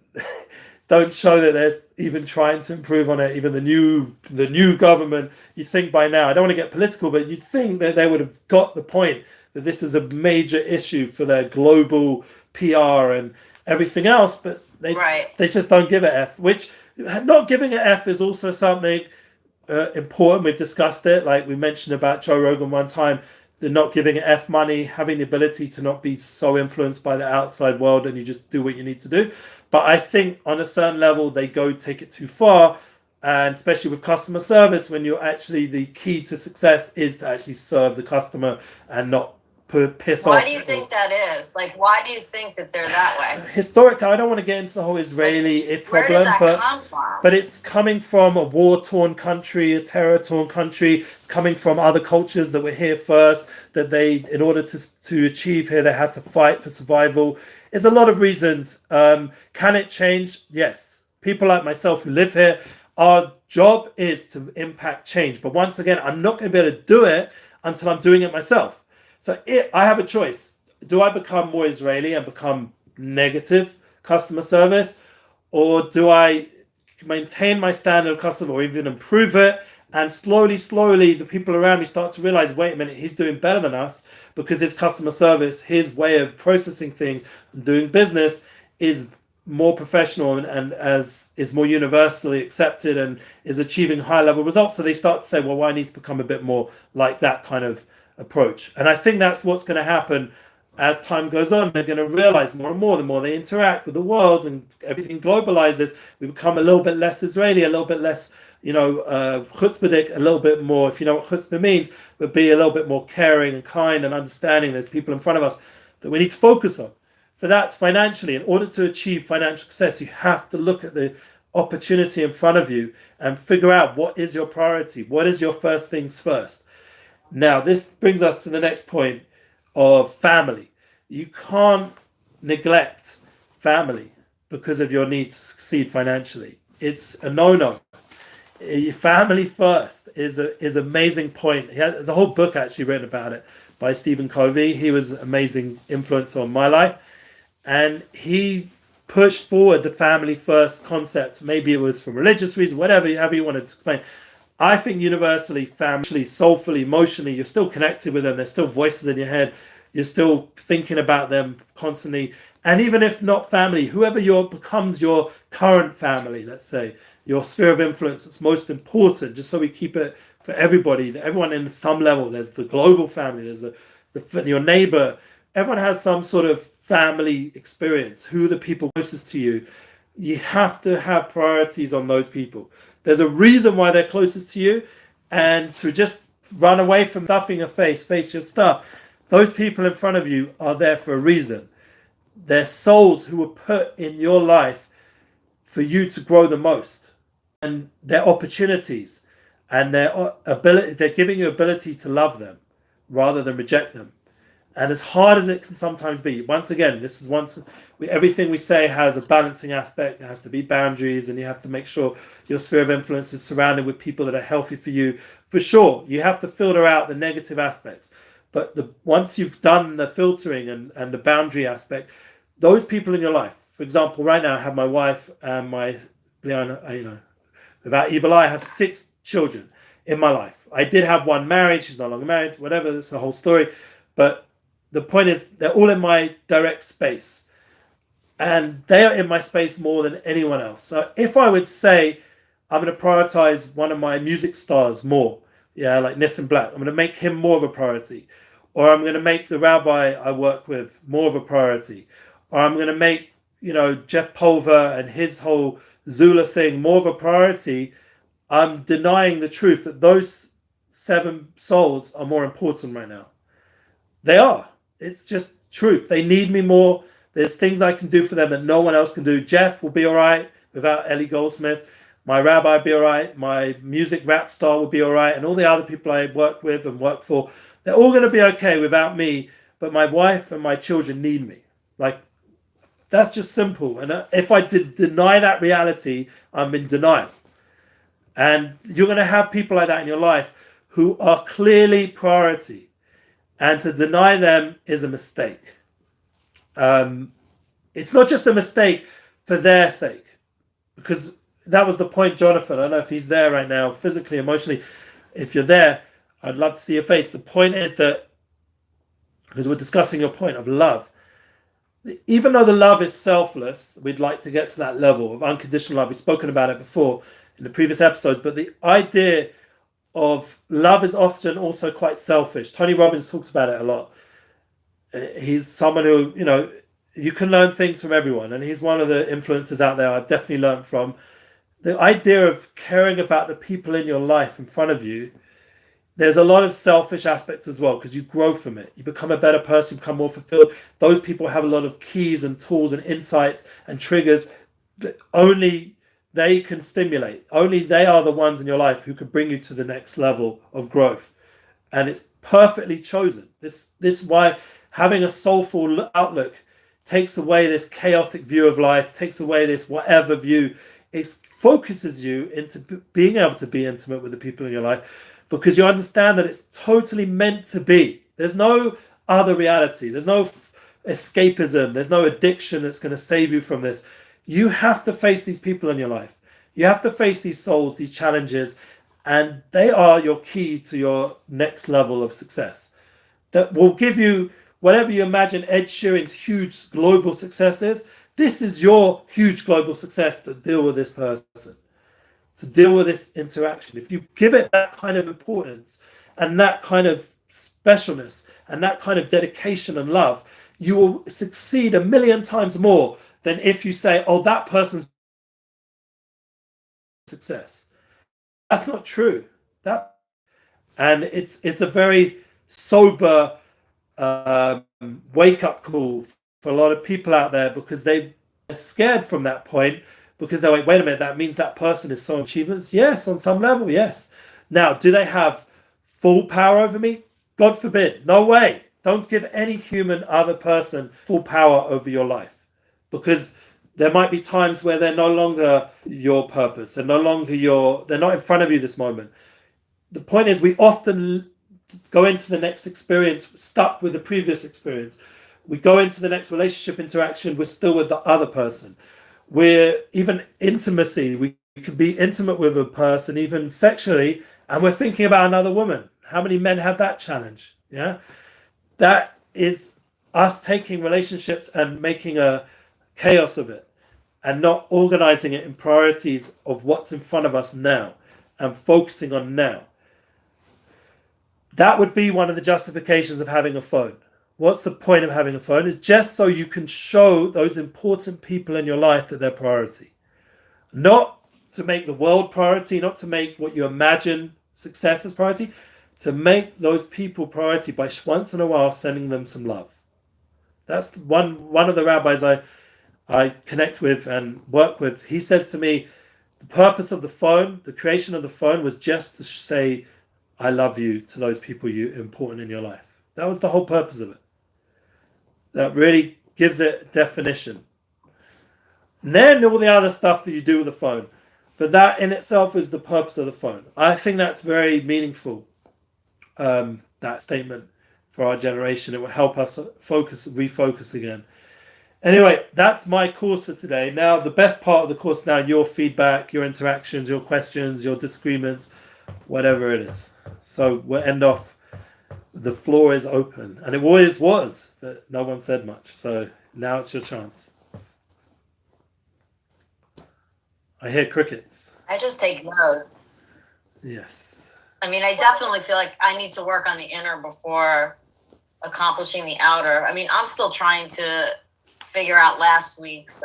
show that they're even trying to improve on it. Even the new government, you think by now, I don't want to get political, but you think that they would have got the point that this is a major issue for their global PR and everything else, but they just don't give a F, which Not giving an F is also something important. We've discussed it, like we mentioned about Joe Rogan one time, the not giving an F money, having the ability to not be so influenced by the outside world and you just do what you need to do. But I think on a certain level, they take it too far. And especially with customer service, when you're actually, the key to success is to actually serve the customer and not piss off. Why do you think that is? Like, why do you think that they're that way? Historically, I don't want to get into the whole Israeli problem, where did that come from? but it's coming from a war-torn country, a terror-torn country. It's coming from other cultures that were here first, that they, in order to achieve here, they had to fight for survival. There's a lot of reasons. Can it change? Yes. People like myself who live here, our job is to impact change. But once again, I'm not going to be able to do it until I'm doing it myself. So I have a choice. Do I become more Israeli and become negative customer service? Or do I maintain my standard of customer or even improve it? And slowly, the people around me start to realize, wait a minute, he's doing better than us because his customer service, his way of processing things and doing business is more professional and as is more universally accepted and is achieving high level results. So they start to say, well, I need to become a bit more like that kind of approach. And I think that's what's going to happen as time goes on. They're going to realize more and more, the more they interact with the world and everything globalizes, we become a little bit less Israeli, a little bit less, chutzpahdik, a little bit more, if you know what chutzpah means, but be a little bit more caring and kind and understanding. There's people in front of us that we need to focus on. So that's financially. In order to achieve financial success, you have to look at the opportunity in front of you and figure out what is your priority. What is your first things first? Now, this brings us to the next point of family. You can't neglect family because of your need to succeed financially. It's a no-no. Family first is an amazing point. There's a whole book actually written about it by Stephen Covey. He was an amazing influence on my life. And he pushed forward the family first concept. Maybe it was for religious reasons, however you wanted to explain. I think universally, family, soulfully, emotionally, you're still connected with them. There's still voices in your head. You're still thinking about them constantly. And even if not family, whoever becomes your current family, let's say, your sphere of influence that's most important, just so we keep it for everybody, everyone in some level. There's the global family, there's your neighbor. Everyone has some sort of family experience. Who are the people closest to you? You have to have priorities on those people. There's a reason why they're closest to you, and to just run away from stuffing your face your stuff. Those people in front of you are there for a reason. They're souls who were put in your life for you to grow the most, and their opportunities and their ability. They're giving you ability to love them rather than reject them. And as hard as it can sometimes be, once again, everything we say has a balancing aspect. It has to be boundaries, and you have to make sure your sphere of influence is surrounded with people that are healthy for you. For sure, you have to filter out the negative aspects. But once you've done the filtering and the boundary aspect, those people in your life, for example, right now I have my wife and without evil eye, I have 6 children in my life. I did have one married. She's no longer married, whatever. That's the whole story. But the point is, they're all in my direct space, and they are in my space more than anyone else. So if I would say I'm going to prioritize one of my music stars more, like Nissan Black, I'm going to make him more of a priority, or I'm going to make the rabbi I work with more of a priority, or I'm going to make Jeff Pulver and his whole Zula thing more of a priority. I'm denying the truth that those 7 souls are more important right now. They are. It's just truth. They need me more. There's things I can do for them that no one else can do. Jeff will be all right without Ellie Goldsmith. My rabbi will be all right. My music rap star will be all right. And all the other people I work with and work for, they're all going to be okay without me. But my wife and my children need me. That's just simple. And if I did deny that reality, I'm in denial. And you're going to have people like that in your life who are clearly priority. And to deny them is a mistake. It's not just a mistake for their sake, because that was the point, Jonathan. I don't know if he's there right now, physically, emotionally. If you're there, I'd love to see your face. The point is that, because we're discussing your point of love, even though the love is selfless, we'd like to get to that level of unconditional love. We've spoken about it before in the previous episodes, but the idea of love is often also quite selfish. Tony Robbins talks about it a lot. He's someone who, you can learn things from everyone, and he's one of the influencers out there I've definitely learned from. The idea of caring about the people in your life in front of you, there's a lot of selfish aspects as well, because you grow from it. You become a better person, you become more fulfilled. Those people have a lot of keys and tools and insights and triggers that only they can stimulate. Only they are the ones in your life who can bring you to the next level of growth. And it's perfectly chosen. This is why having a soulful outlook takes away this chaotic view of life, takes away this whatever view. It focuses you into being able to be intimate with the people in your life, because you understand that it's totally meant to be. There's no other reality. There's no escapism. There's no addiction that's going to save you from this. You have to face these people in your life. You have to face these souls, these challenges, and they are your key to your next level of success. That will give you whatever you imagine Ed Sheeran's huge global success is. This is your huge global success to deal with this person, to deal with this interaction. If you give it that kind of importance and that kind of specialness and that kind of dedication and love, you will succeed a million times more than if you say, oh, that person's success. That's not true. And it's a very sober wake-up call for a lot of people out there, because they're scared from that point, because they're like, wait a minute, that means that person is so achievements. Yes, on some level, yes. Now, do they have full power over me? God forbid. No way. Don't give any human other person full power over your life, because there might be times where they're no longer your purpose. They're no longer they're not in front of you this moment. The point is, we often go into the next experience stuck with the previous experience. We go into the next relationship interaction, we're still with the other person. We're even intimacy. We can be intimate with a person, even sexually, and we're thinking about another woman. How many men have that challenge? Yeah. That is us taking relationships and making a chaos of it, and not organizing it in priorities of what's in front of us now and focusing on now. That would be one of the justifications of having a phone. What's the point of having a phone? Is just so you can show those important people in your life that they're priority. Not to make the world priority, not to make what you imagine success as priority, to make those people priority by once in a while sending them some love. That's one of the rabbis I connect with and work with. He says to me, the purpose of the phone, the creation of the phone, was just to say, I love you to those people important in your life. That was the whole purpose of it. That really gives it definition. And then all the other stuff that you do with the phone. But that in itself is the purpose of the phone. I think that's very meaningful, that statement for our generation. It will help us refocus again. Anyway, that's my course for today. Now, the best part of the course now, your feedback, your interactions, your questions, your disagreements, whatever it is. So we'll end off. The floor is open, and it always was, but no one said much. So now it's your chance. I hear crickets. I just take notes. Yes. I mean, I definitely feel like I need to work on the inner before accomplishing the outer. I mean, I'm still trying to figure out last week's,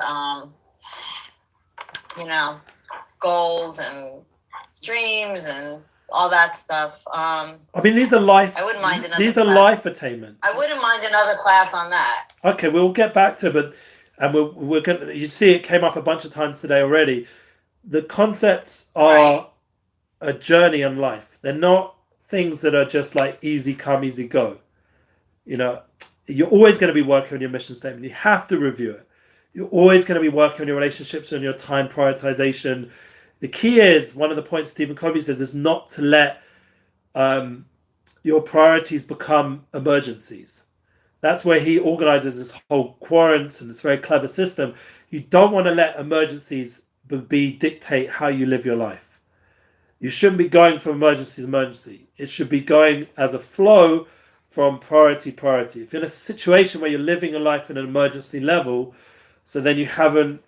goals and dreams and all that stuff. I mean, these are life. I wouldn't mind another. These are class. life attainments. I wouldn't mind another class on that. Okay, we'll get back to it, but we're gonna. You see, it came up a bunch of times today already. The concepts are a journey in life. They're not things that are just like easy come, easy go. You're always going to be working on your mission statement. You have to review it. You're always going to be working on your relationships and your time prioritization. The key is, one of the points Stephen Covey says, is not to let your priorities become emergencies. That's where he organizes this whole quadrant and this very clever system. You don't want to let emergencies dictate how you live your life. You shouldn't be going from emergency to emergency. It should be going as a flow from priority. If you're in a situation where you're living your life in an emergency level, so then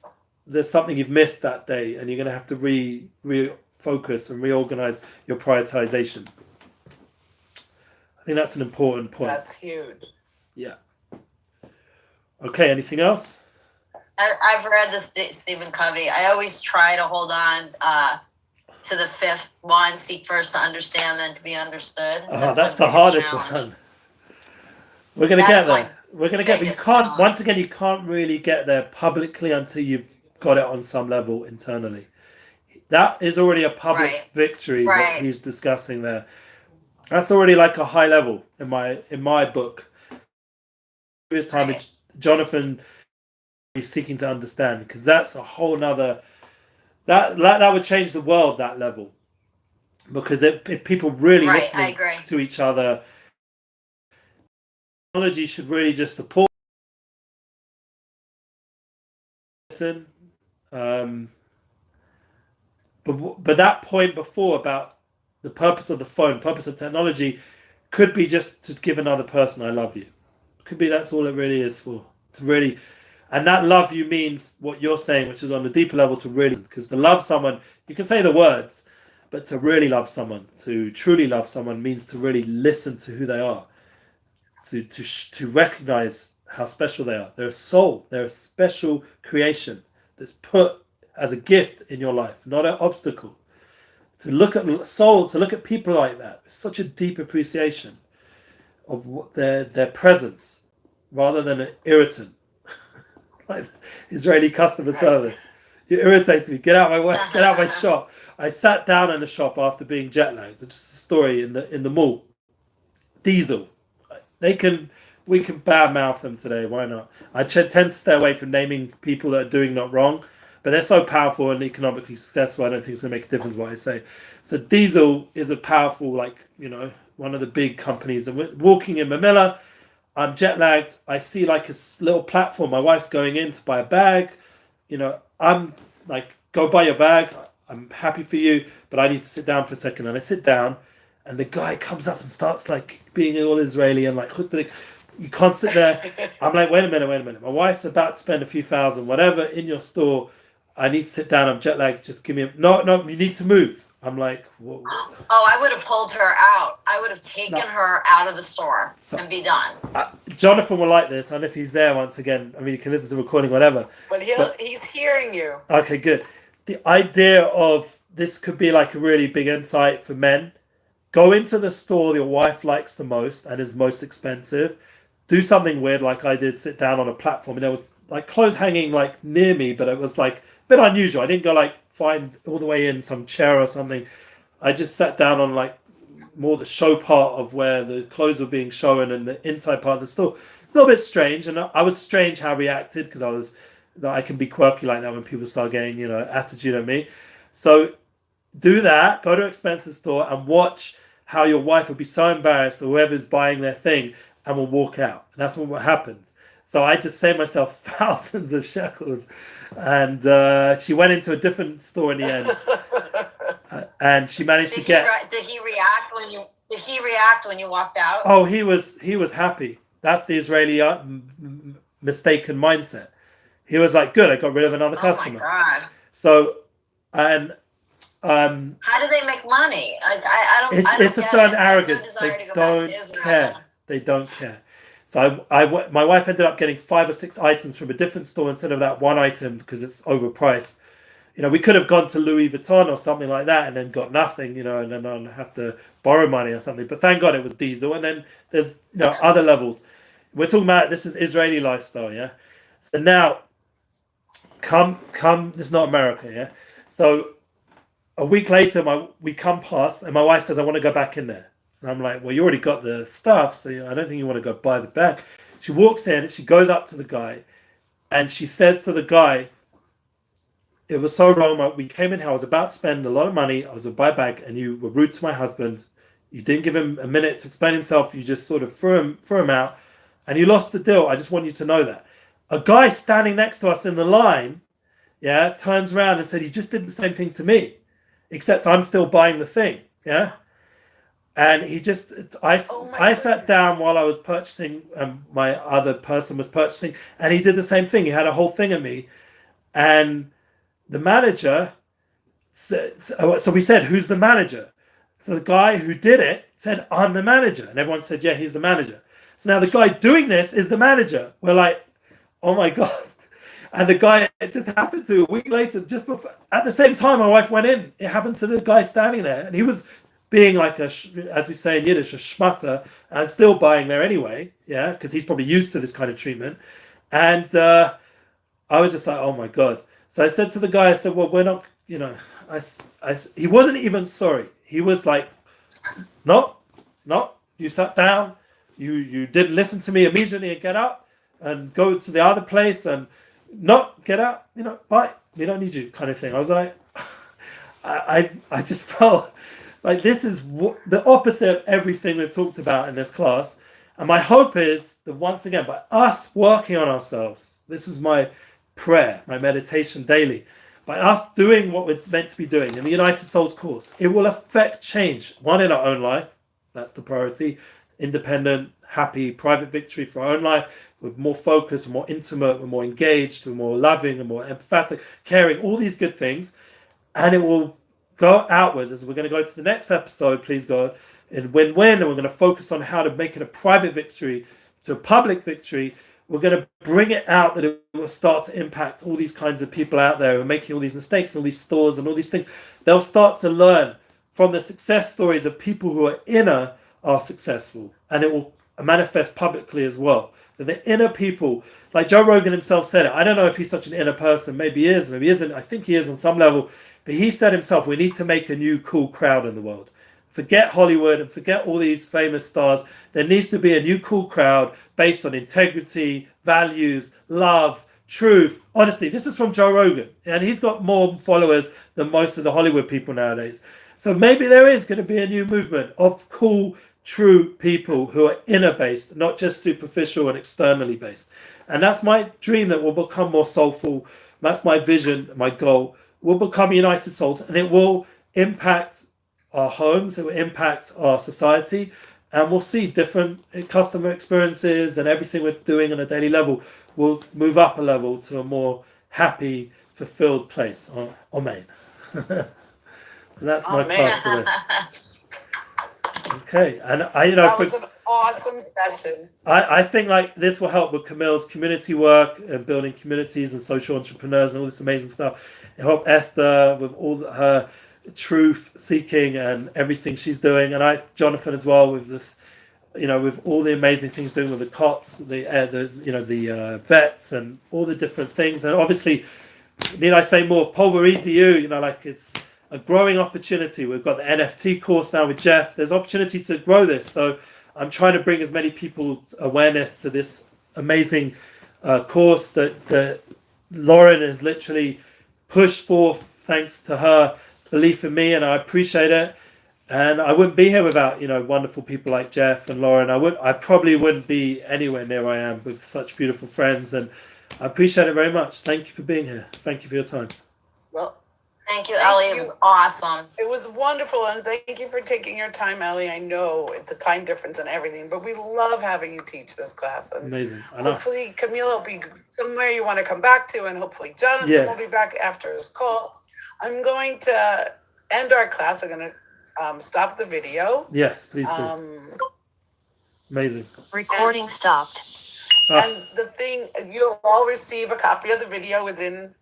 there's something you've missed that day, and you're going to have to refocus and reorganize your prioritization. I think that's an important point. That's huge. Yeah. Okay, anything else? I've read the Stephen Covey. I always try to hold on to the fifth one: seek first to understand, then to be understood. That's the hardest one. We're gonna get there. We're gonna get there. You can't. Once again, you can't really get there publicly until you've got it on some level internally. That is already a public victory that he's discussing there. That's already like a high level in my book. This time, Jonathan is seeking to understand, because that's a whole nother. That would change the world, that level, because if people really listen to each other, technology should really just support. Listen, but that point before about the purpose of the phone, purpose of technology, could be just to give another person "I love you." Could be that's all it really is for. To really. And that love you means what you're saying, which is on a deeper level, to really, because to love someone, you can say the words, but to really love someone, to truly love someone, means to really listen to who they are, to recognize how special they are. They're a soul. They're a special creation that's put as a gift in your life, not an obstacle. To look at soul, to look at people like that, is such a deep appreciation of what their presence, rather than an irritant. Like Israeli customer service. You irritate me. Get out my way. Get out my shop. I sat down in the shop after being jet lagged. It's just a story in the mall. Diesel. We can badmouth them today. Why not? I tend to stay away from naming people that are doing not wrong, but they're so powerful and economically successful. I don't think it's going to make a difference what I say. So Diesel is a powerful, one of the big companies. And we're walking in Manila. I'm jet lagged. I see like a little platform. My wife's going in to buy a bag. I'm like, go buy your bag. I'm happy for you, but I need to sit down for a second. And I sit down, and the guy comes up and starts like being all Israeli and like, you can't sit there. I'm like, wait a minute. My wife's about to spend a few thousand, whatever, in your store. I need to sit down. I'm jet lagged. Just give me no. You need to move. I'm like, whoa. Oh, I would have pulled her out. I would have taken her out of the store and be done. Jonathan will like this, and if he's there once again, I mean, he can listen to the recording, whatever. But he's hearing you. Okay, good. The idea of this could be like a really big insight for men. Go into the store your wife likes the most and is most expensive. Do something weird like I did, sit down on a platform, and there was like clothes hanging like near me, but it was like a bit unusual. I didn't go like find all the way in some chair or something. I just sat down on like more the show part of where the clothes were being shown and the inside part of the store. A little bit strange, and I was strange how I reacted, because I can be quirky like that when people start getting attitude at me. So do that. Go to an expensive store and watch how your wife will be so embarrassed, or whoever's buying their thing, and will walk out. And that's what happened. So I just saved myself thousands of shekels, and she went into a different store in the end, and she managed to get. Did he react when you walked out? Oh, he was happy. That's the Israeli mistaken mindset. He was like, "Good, I got rid of another customer." Oh my God! So, and how do they make money? I don't. It's a certain arrogance. They don't care. They don't care. So my wife ended up getting 5 or 6 items from a different store instead of that one item, because it's overpriced. We could have gone to Louis Vuitton or something like that and then got nothing, and then I'd have to borrow money or something. But thank God it was Diesel. And then there's other levels. We're talking about, this is Israeli lifestyle, yeah. So now, come. This is not America, yeah. So a week later, we come past, and my wife says, "I want to go back in there." And I'm like, well, you already got the stuff, so I don't think you want to go buy the bag. She walks in, she goes up to the guy, and she says to the guy, "It was so wrong. We came in here, I was about to spend a lot of money, I was going to buy a bag, and you were rude to my husband. You didn't give him a minute to explain himself. You just sort of threw him out, and you lost the deal. I just want you to know that." A guy standing next to us in the line, yeah, turns around and said, "He just did the same thing to me, except I'm still buying the thing." Yeah. And he just, Oh my I sat goodness. down while I was purchasing, my other person was purchasing, and he did the same thing. He had a whole thing of me, and the manager said, so we said, who's the manager? So the guy who did it said, I'm the manager. And everyone said, yeah, he's the manager. So now the guy doing this is the manager. We're like, oh my God. And the guy, it just happened to a week later, just before, at the same time my wife went in. It happened to the guy standing there. And he was being like as we say in Yiddish, a schmutter, and still buying there anyway. Yeah, because he's probably used to this kind of treatment. And I was just like, oh my God. So I said to the guy, I said, well, we're not, he wasn't even sorry. He was like, no, you sat down, you didn't listen to me immediately, and get up and go to the other place and not get out, bye, we don't need you, kind of thing. I was like, I just felt like this is the opposite of everything we've talked about in this class. And my hope is that once again, by us working on ourselves, this is my prayer, my meditation daily, by us doing what we're meant to be doing in the United Souls course, it will affect change. One, in our own life, that's the priority. Independent, happy, private victory for our own life. We're more focused, we're more intimate, we're more engaged, we're more loving, we're more empathetic, caring, all these good things. And it will go outwards, as we're going to go to the next episode, please God, in win-win, and we're going to focus on how to make it a private victory to a public victory. We're going to bring it out that it will start to impact all these kinds of people out there who are making all these mistakes, all these stores and all these things. They'll start to learn from the success stories of people who are inner are successful, and it will manifest publicly as well. That the inner people, like Joe Rogan himself said it, I don't know if he's such an inner person, maybe he is, maybe he isn't, I think he is on some level, but he said himself, we need to make a new cool crowd in the world. Forget Hollywood and forget all these famous stars. There needs to be a new cool crowd based on integrity, values, love, truth. Honestly, this is from Joe Rogan, and he's got more followers than most of the Hollywood people nowadays. So maybe there is going to be a new movement of cool, true people who are inner based, not just superficial and externally based. And that's my dream, that we'll become more soulful. That's my vision, my goal. We'll become United Souls, and it will impact our homes, it will impact our society, and we'll see different customer experiences, and everything we're doing on a daily level will move up a level to a more happy, fulfilled place. Amen. So that's my part for it. Okay, and That was an awesome session. I think like this will help with Camille's community work and building communities and social entrepreneurs and all this amazing stuff. It helped Esther with all her truth seeking and everything she's doing, and Jonathan as well, with the with all the amazing things doing with the cops, the vets and all the different things. And obviously, need I say more, PulveREDU, it's a growing opportunity. We've got the NFT course now with Jeff. There's opportunity to grow this, so I'm trying to bring as many people's awareness to this amazing course that Lauren has literally pushed forth, thanks to her belief in me, and I appreciate it. And I wouldn't be here without wonderful people like Jeff and Lauren. I probably wouldn't be anywhere near where I am with such beautiful friends, and I appreciate it very much. Thank you for being here. Thank you for your time. Well, Thank you, Ellie. It was awesome. it was wonderful, and thank you for taking your time, Ellie. I know it's a time difference and everything, but we love having you teach this class. And Amazing. I know. hopefully, Camille will be somewhere you want to come back to, and hopefully Jonathan will be back after his call. I'm going to end our class. I'm going to stop the video. Yes, please do. Amazing. Recording stopped. And the thing, you'll all receive a copy of the video within